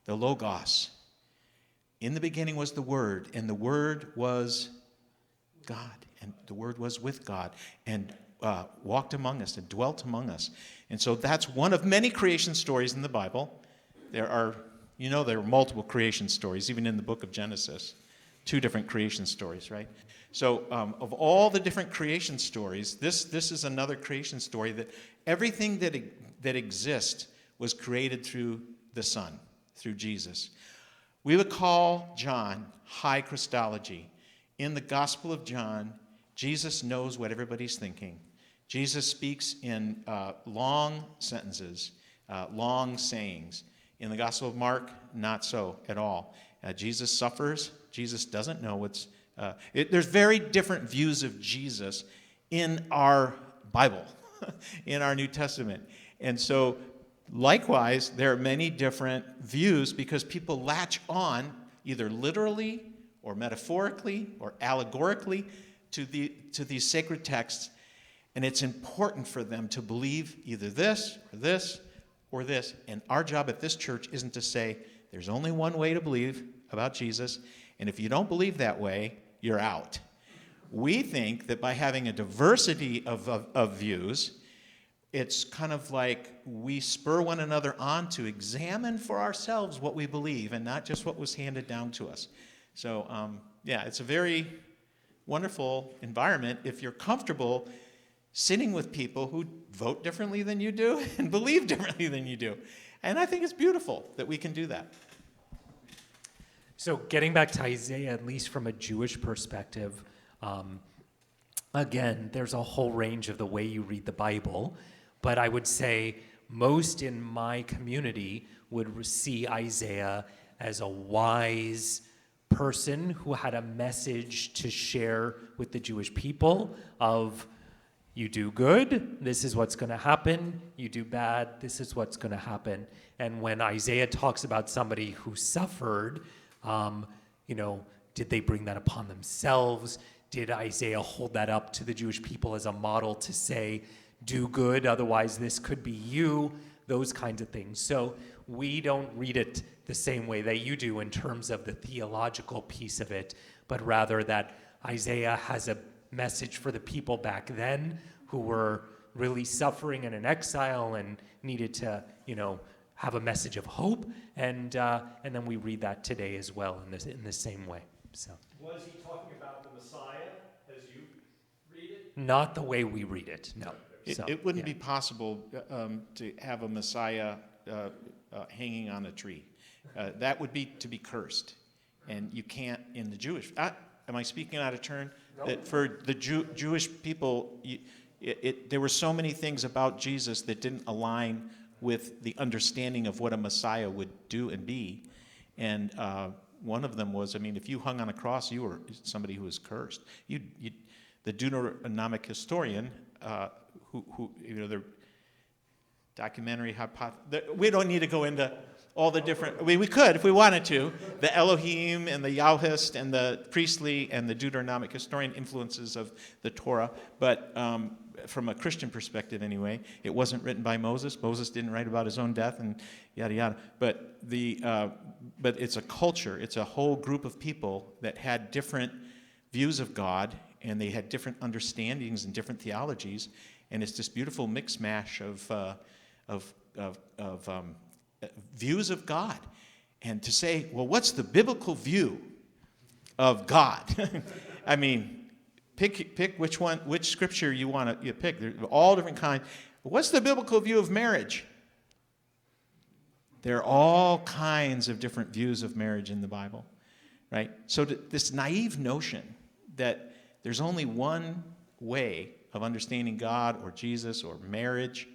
the Logos. In the beginning was the Word, and the Word was God, and the Word was with God, and walked among us and dwelt among us. And so that's one of many creation stories in the Bible. There are multiple creation stories, even in the book of Genesis. 2 different creation stories, right? So of all the different creation stories, this is another creation story that everything that exists was created through the Son, through Jesus. We would call John high Christology. In the Gospel of John, Jesus knows what everybody's thinking. Jesus speaks in long sentences, long sayings. In the Gospel of Mark, not so at all. Jesus suffers. Jesus doesn't know what's... there's very different views of Jesus in our Bible, in our New Testament. And so, likewise, there are many different views because people latch on either literally or metaphorically or allegorically to these sacred texts. And it's important for them to believe either this or this or this. And our job at this church isn't to say, there's only one way to believe about Jesus, and if you don't believe that way, you're out. We think that by having a diversity of views, it's kind of like we spur one another on to examine for ourselves what we believe and not just what was handed down to us. So, it's a very wonderful environment if you're comfortable sitting with people who vote differently than you do and believe differently than you do. And I think it's beautiful that we can do that. So getting back to Isaiah, at least from a Jewish perspective, again, there's a whole range of the way you read the Bible, but I would say most in my community would see Isaiah as a wise person who had a message to share with the Jewish people of, you do good, this is what's going to happen. You do bad, this is what's going to happen. And when Isaiah talks about somebody who suffered, did they bring that upon themselves? Did Isaiah hold that up to the Jewish people as a model to say, do good, otherwise this could be you? Those kinds of things. So we don't read it the same way that you do in terms of the theological piece of it, but rather that Isaiah has a message for the people back then who were really suffering and in exile and needed to, have a message of hope, and then we read that today as well in the same way. So. Was he talking about the Messiah as you read it? Not the way we read it, no. It wouldn't be possible to have a Messiah hanging on a tree. That would be to be cursed, and you can't in the Jewish. Am I speaking out of turn? No. That for the Jewish people, there were so many things about Jesus that didn't align with the understanding of what a Messiah would do and be, and one of them was, if you hung on a cross, you were somebody who was cursed. The Deuteronomic historian, the documentary we don't need to go into all the different, we could if we wanted to, the Elohim and the Yahwist and the priestly and the Deuteronomic historian influences of the Torah, but from a Christian perspective anyway, it wasn't written by Moses. Moses didn't write about his own death and yada yada. But but it's a culture, it's a whole group of people that had different views of God, and they had different understandings and different theologies, and it's this beautiful mix-mash of views of God. And to say, well, what's the biblical view of God? Pick which scripture you want to pick. There are all different kinds. What's the biblical view of marriage? There are all kinds of different views of marriage in the Bible, right? So this naive notion that there's only one way of understanding God or Jesus or marriage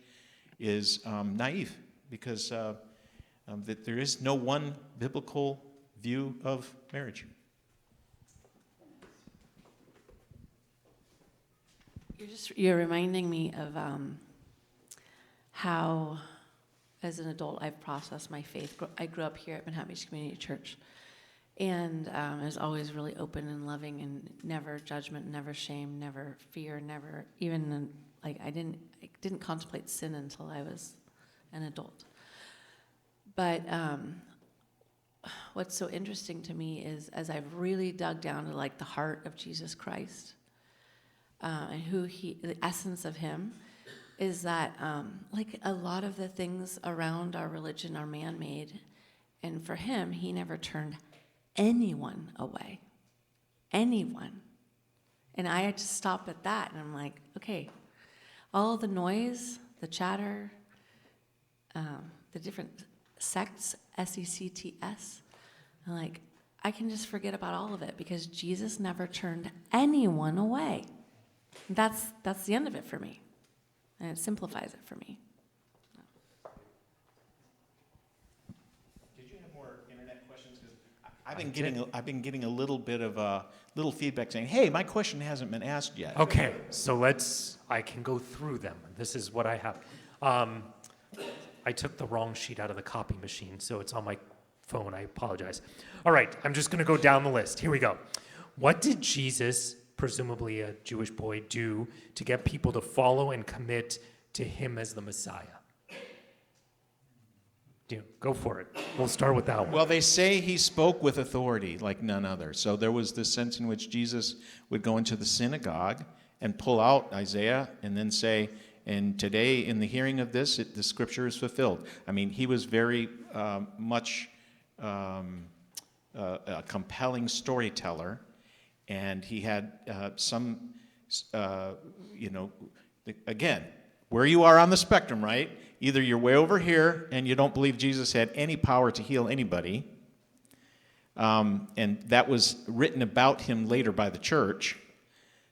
is naive, because that there is no one biblical view of marriage. You're reminding me of how, as an adult, I've processed my faith. I grew up here at Manhattan Beach Community Church, and I was always really open and loving, and never judgment, never shame, never fear, never even I didn't contemplate sin until I was an adult. But what's so interesting to me is, as I've really dug down to like the heart of Jesus Christ, and the essence of him, is that like a lot of the things around our religion are man-made, and for him, he never turned anyone away, anyone. And I had to stop at that, and I'm like, okay, all the noise, the chatter, the different sects, S-E-C-T-S, I'm like, I can just forget about all of it, because Jesus never turned anyone away. That's the end of it for me, and it simplifies it for me. Did you have more internet questions? Because I've been getting a little bit of little feedback saying, "Hey, my question hasn't been asked yet." Okay, so I can go through them. This is what I have. I took the wrong sheet out of the copy machine, so it's on my phone. I apologize. All right, I'm just going to go down the list. Here we go. What did Jesus, presumably a Jewish boy, do to get people to follow and commit to him as the Messiah? Go for it. We'll start with that one. Well, they say he spoke with authority like none other. So there was this sense in which Jesus would go into the synagogue and pull out Isaiah and then say, and today in the hearing of this, the scripture is fulfilled. I mean, he was very much a compelling storyteller, and he had again, where you are on the spectrum, right? Either you're way over here and you don't believe Jesus had any power to heal anybody, and that was written about him later by the church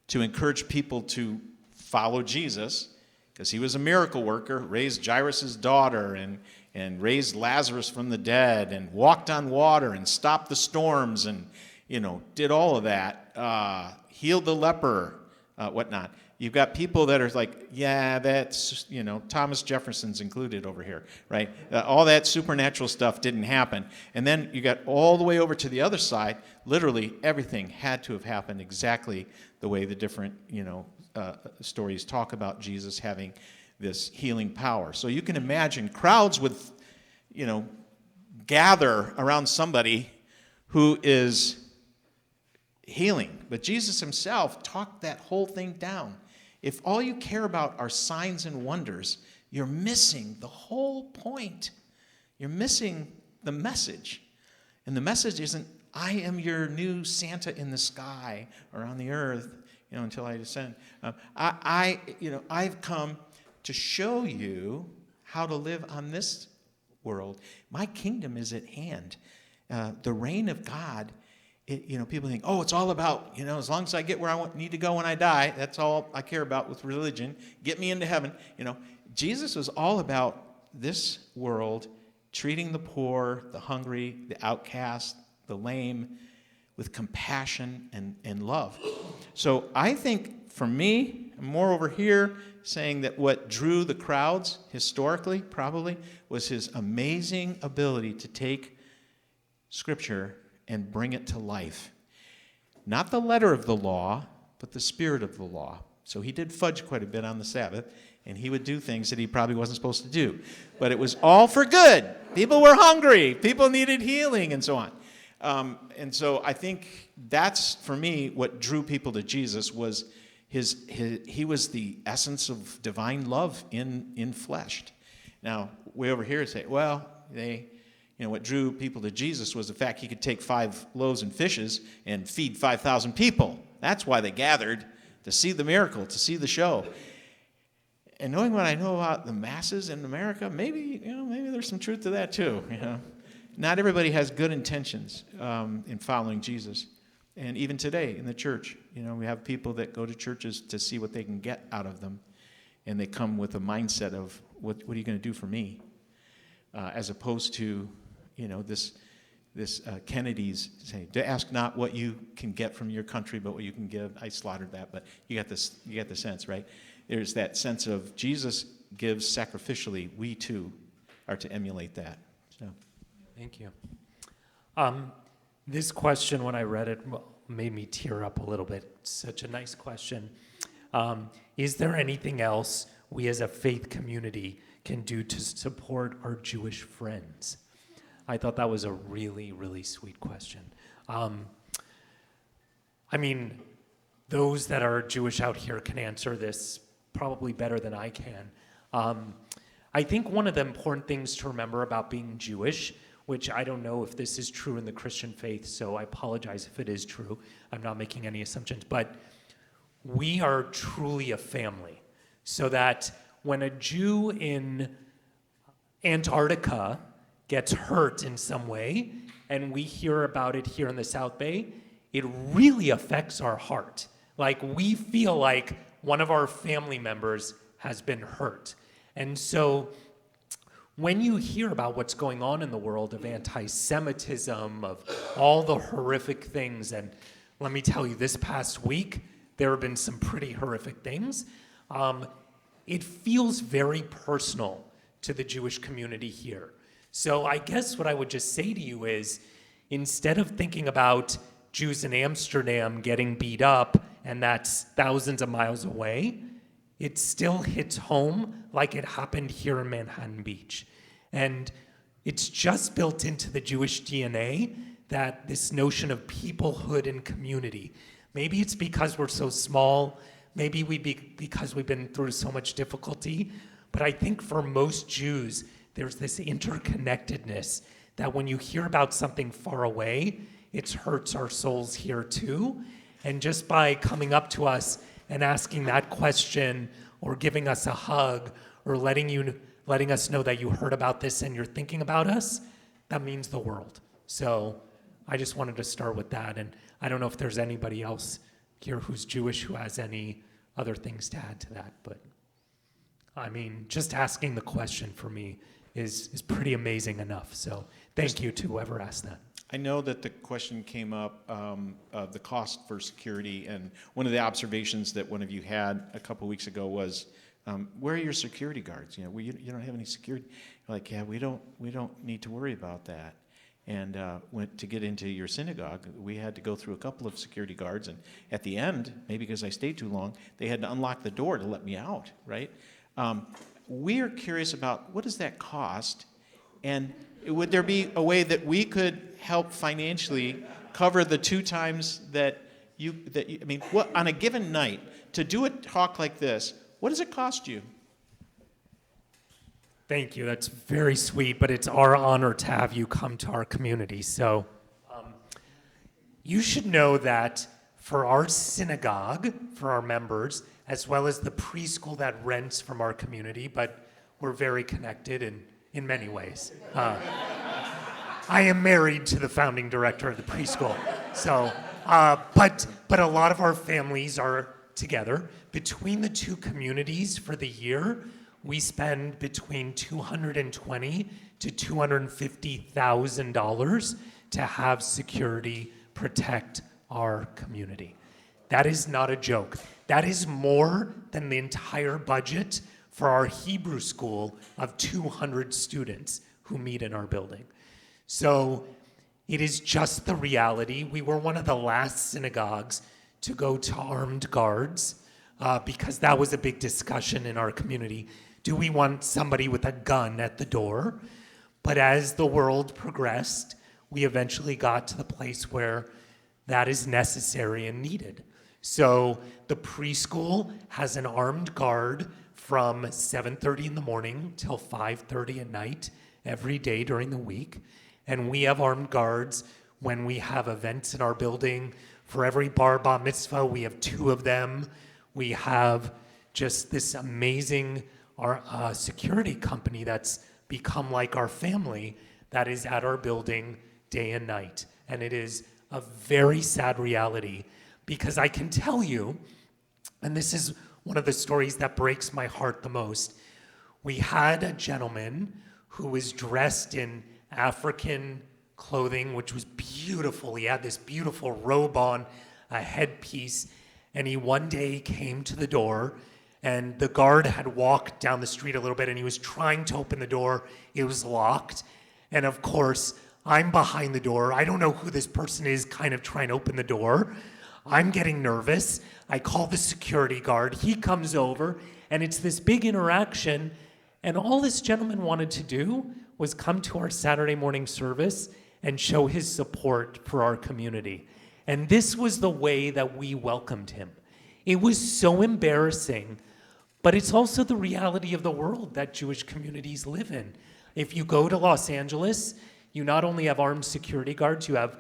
to encourage people to follow Jesus, because he was a miracle worker, raised Jairus' daughter, and raised Lazarus from the dead, and walked on water, and stopped the storms, and did all of that, healed the leper, whatnot. You've got people that are like, yeah, that's, Thomas Jefferson's included over here, right? All that supernatural stuff didn't happen. And then you got all the way over to the other side, literally everything had to have happened exactly the way the different, stories talk about Jesus having this healing power. So you can imagine crowds would, gather around somebody who is healing. But Jesus himself talked that whole thing down. If all you care about are signs and wonders, you're missing the whole point. You're missing the message. And the message isn't, I am your new Santa in the sky or on the earth, until I descend. I've come to show you how to live on this world. My kingdom is at hand. The reign of God, people think, it's all about, as long as I get where I need to go when I die, that's all I care about with religion. Get me into heaven. Jesus was all about this world, treating the poor, the hungry, the outcast, the lame, with compassion and love. So I think, for me, I'm more over here saying that what drew the crowds historically, probably, was his amazing ability to take Scripture and bring it to life. Not the letter of the law, but the spirit of the law. So he did fudge quite a bit on the Sabbath, and he would do things that he probably wasn't supposed to do. But it was all for good. People were hungry. People needed healing, and so on. And so I think that's, for me, what drew people to Jesus was he was the essence of divine love in flesh. Now, way over here say, well, what drew people to Jesus was the fact he could take 5 loaves and fishes and feed 5,000 people. That's why they gathered, to see the miracle, to see the show. And knowing what I know about the masses in America, maybe there's some truth to that too. Not everybody has good intentions in following Jesus. And even today in the church, we have people that go to churches to see what they can get out of them. And they come with a mindset of, what are you going to do for me? As opposed to, this Kennedy's saying, to ask not what you can get from your country, but what you can give. I slaughtered that, but you get the sense, right? There's that sense of Jesus gives sacrificially. We too are to emulate that. So, thank you. This question, when I read it, made me tear up a little bit. It's such a nice question. Is there anything else we as a faith community can do to support our Jewish friends? I thought that was a really, really sweet question. Those that are Jewish out here can answer this probably better than I can. I think one of the important things to remember about being Jewish, which I don't know if this is true in the Christian faith, so I apologize if it is true. I'm not making any assumptions, but we are truly a family. So that when a Jew in Antarctica gets hurt in some way, and we hear about it here in the South Bay, it really affects our heart. Like, we feel like one of our family members has been hurt. And so when you hear about what's going on in the world of anti-Semitism, of all the horrific things, and let me tell you, this past week, there have been some pretty horrific things, it feels very personal to the Jewish community here. So I guess what I would just say to you is, instead of thinking about Jews in Amsterdam getting beat up, and that's thousands of miles away, it still hits home like it happened here in Manhattan Beach. And it's just built into the Jewish DNA that this notion of peoplehood and community. Maybe it's because we're so small, maybe because we've been through so much difficulty, but I think for most Jews, there's this interconnectedness that when you hear about something far away, it hurts our souls here too. And just by coming up to us and asking that question, or giving us a hug, or letting us know that you heard about this and you're thinking about us, that means the world. So I just wanted to start with that. And I don't know if there's anybody else here who's Jewish who has any other things to add to that. But just asking the question for me is pretty amazing enough. So thank you to whoever asked that. I know that the question came up of the cost for security, and one of the observations that one of you had a couple weeks ago was, where are your security guards? You don't have any security. You're like, yeah, we don't need to worry about that. And to get into your synagogue, we had to go through a couple of security guards, and at the end, maybe because I stayed too long, they had to unlock the door to let me out, right? We are curious about, what does that cost? And would there be a way that we could help financially cover the 2 times that what on a given night, to do a talk like this, what does it cost you? Thank you. That's very sweet, but it's our honor to have you come to our community. So you should know that for our synagogue, for our members, as well as the preschool that rents from our community, but we're very connected in many ways. I am married to the founding director of the preschool. So, but a lot of our families are together. Between the 2 communities for the year, we spend between $220,000 to $250,000 to have security protect our community. That is not a joke. That is more than the entire budget for our Hebrew school of 200 students who meet in our building. So it is just the reality. We were one of the last synagogues to go to armed guards because that was a big discussion in our community. Do we want somebody with a gun at the door? But as the world progressed, we eventually got to the place where that is necessary and needed. So the preschool has an armed guard from 7:30 in the morning till 5:30 at night every day during the week. And we have armed guards when we have events in our building. For every bar mitzvah, we have 2 of them. We have just this amazing our security company that's become like our family that is at our building day and night. And it is a very sad reality because I can tell you, and this is one of the stories that breaks my heart the most, we had a gentleman who was dressed in African clothing, which was beautiful. He had this beautiful robe on, a headpiece, and he one day came to the door, and the guard had walked down the street a little bit, and he was trying to open the door. It was locked, and of course, I'm behind the door. I don't know who this person is kind of trying to open the door. I'm getting nervous. I call the security guard. He comes over, and it's this big interaction, and all this gentleman wanted to do was come to our Saturday morning service and show his support for our community. And this was the way that we welcomed him. It was so embarrassing, but it's also the reality of the world that Jewish communities live in. If you go to Los Angeles, you not only have armed security guards, you have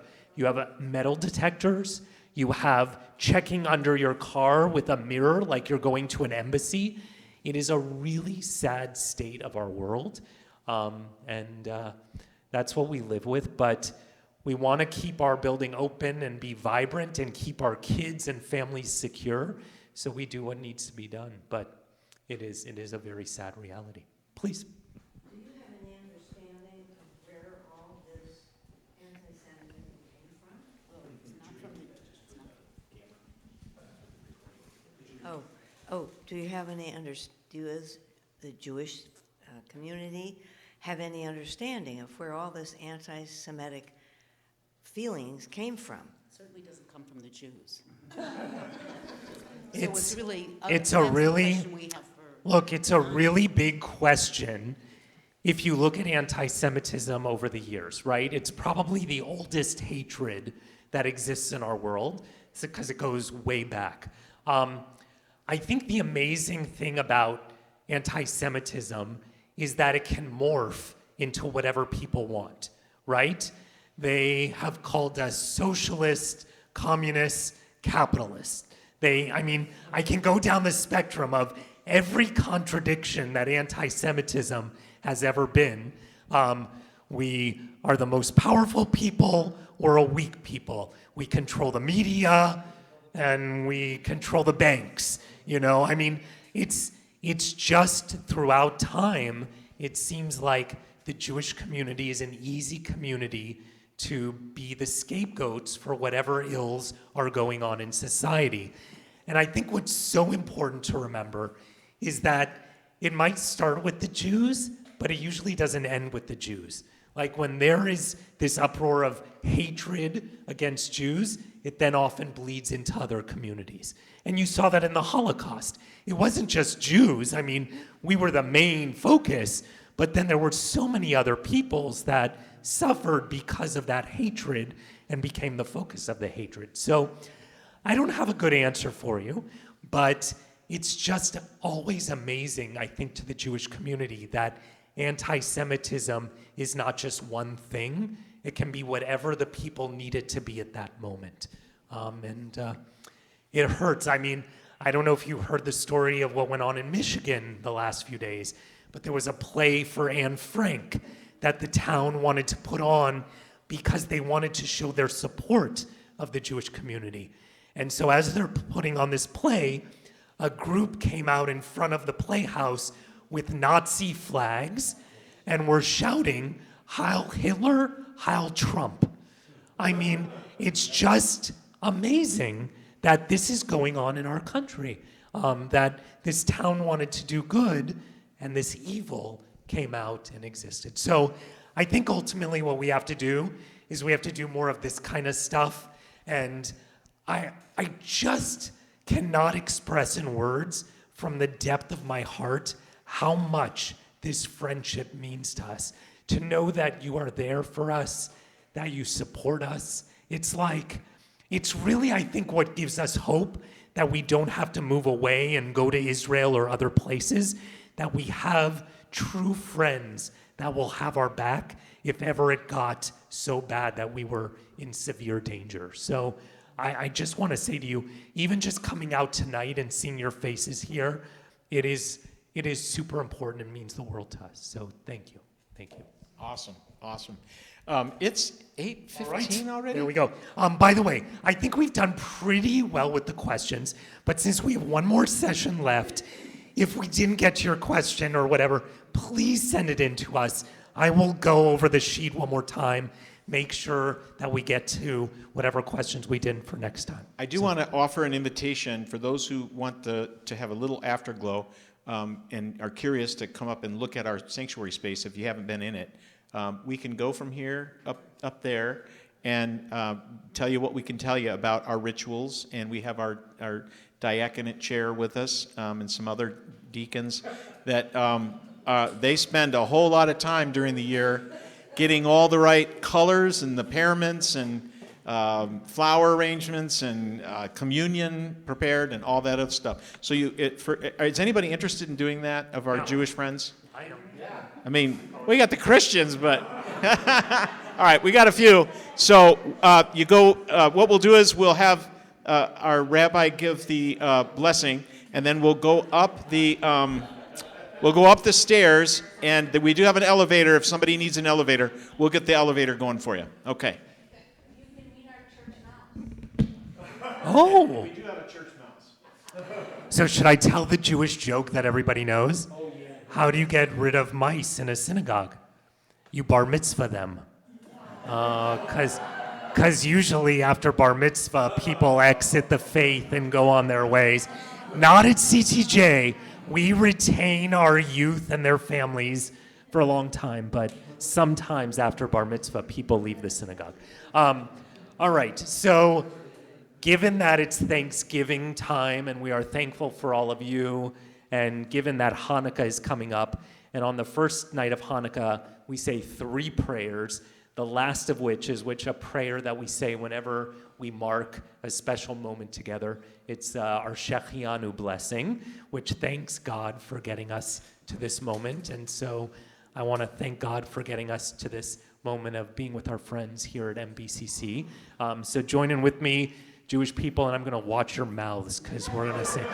metal detectors, you have checking under your car with a mirror like you're going to an embassy. It is a really sad state of our world, and that's what we live with. But we want to keep our building open and be vibrant and keep our kids and families secure, so we do what needs to be done. But it is a very sad reality. Please. Do you have any understanding of where all this anti-Semitism came from? Well, it's not from the, it's not. Do you have any does the Jewish community have any understanding of where all this anti-Semitic feelings came from? It certainly doesn't come from the Jews. It's a it's a really question we have for. Look, it's a really big question. If you look at anti-Semitism over the years, right? It's probably the oldest hatred that exists in our world because it goes way back. I think the amazing thing about anti-Semitism is that it can morph into whatever people want, right? They have called us socialist, communist, capitalist. I can go down the spectrum of every contradiction that anti-Semitism has ever been. We are the most powerful people or a weak people. We control the media and we control the banks. It's just throughout time, it seems like the Jewish community is an easy community to be the scapegoats for whatever ills are going on in society. And I think what's so important to remember is that it might start with the Jews, but it usually doesn't end with the Jews. Like when there is this uproar of hatred against Jews, it then often bleeds into other communities. And you saw that in the Holocaust. It wasn't just Jews. We were the main focus, but then there were so many other peoples that suffered because of that hatred and became the focus of the hatred. So I don't have a good answer for you, but it's just always amazing, I think, to the Jewish community that anti-Semitism is not just one thing. It can be whatever the people need it to be at that moment. It hurts. I don't know if you heard the story of what went on in Michigan the last few days, but there was a play for Anne Frank that the town wanted to put on because they wanted to show their support of the Jewish community. And so as they're putting on this play, a group came out in front of the playhouse with Nazi flags and were shouting, "Heil Hitler, Heil Trump." It's just amazing that this is going on in our country, that this town wanted to do good and this evil came out and existed. So I think ultimately what we have to do is we have to do more of this kind of stuff. And I just cannot express in words from the depth of my heart how much this friendship means to us. To know that you are there for us, that you support us. It's really, I think, what gives us hope that we don't have to move away and go to Israel or other places, that we have true friends that will have our back if ever it got so bad that we were in severe danger. So I just want to say to you, even just coming out tonight and seeing your faces here, it is It is super important and means the world to us. So thank you. Thank you. Awesome. It's 8:15 already? There we go. By the way, I think we've done pretty well with the questions, but since we have one more session left, if we didn't get to your question or whatever, please send it in to us. I will go over the sheet one more time, make sure that we get to whatever questions we didn't for next time. I do want to offer an invitation for those who want to have a little afterglow and are curious to come up and look at our sanctuary space if you haven't been in it. We can go from here up there and tell you what we can tell you about our rituals, and we have our diaconate chair with us and some other deacons that they spend a whole lot of time during the year getting all the right colors and the paraments and flower arrangements and communion prepared and all that other stuff. So is anybody interested in doing that of our Jewish friends? I am. I mean, we got the Christians, but all right, we got a few. So you go. What we'll do is we'll have our rabbi give the blessing, and then we'll go up the stairs, and we do have an elevator. If somebody needs an elevator, we'll get the elevator going for you. Okay. You can meet our church mouse. Oh. We do have a church mouse. So should I tell the Jewish joke that everybody knows? Oh, yeah. How do you get rid of mice in a synagogue? You bar mitzvah them. Because usually after bar mitzvah, people exit the faith and go on their ways. Not at CTJ. We retain our youth and their families for a long time, but sometimes after bar mitzvah, people leave the synagogue. All right, so given that it's Thanksgiving time and we are thankful for all of you, and given that Hanukkah is coming up, and on the first night of Hanukkah, we say 3 prayers, the last of which is a prayer that we say whenever we mark a special moment together. It's our Shechianu blessing, which thanks God for getting us to this moment. And so I want to thank God for getting us to this moment of being with our friends here at MBCC. So join in with me, Jewish people, and I'm going to watch your mouths because we're going to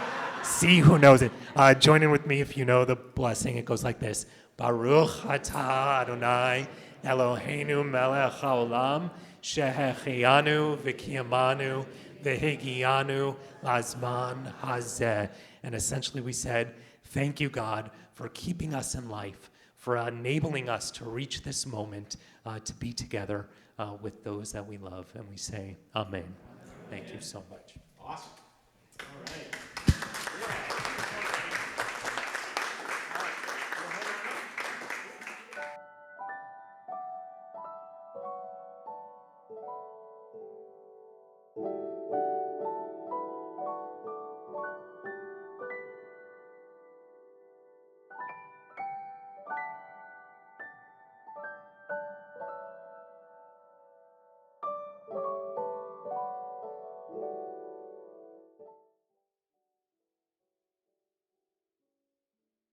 see who knows it. Join in with me if you know the blessing. It goes like this. Baruch atah Adonai Eloheinu melech haolam shehechianu v'kiyamanu v'higianu lazman hazeh. And essentially we said, thank you, God, for keeping us in life, for enabling us to reach this moment to be together with those that we love. And we say, Amen. Thank you so much. Awesome.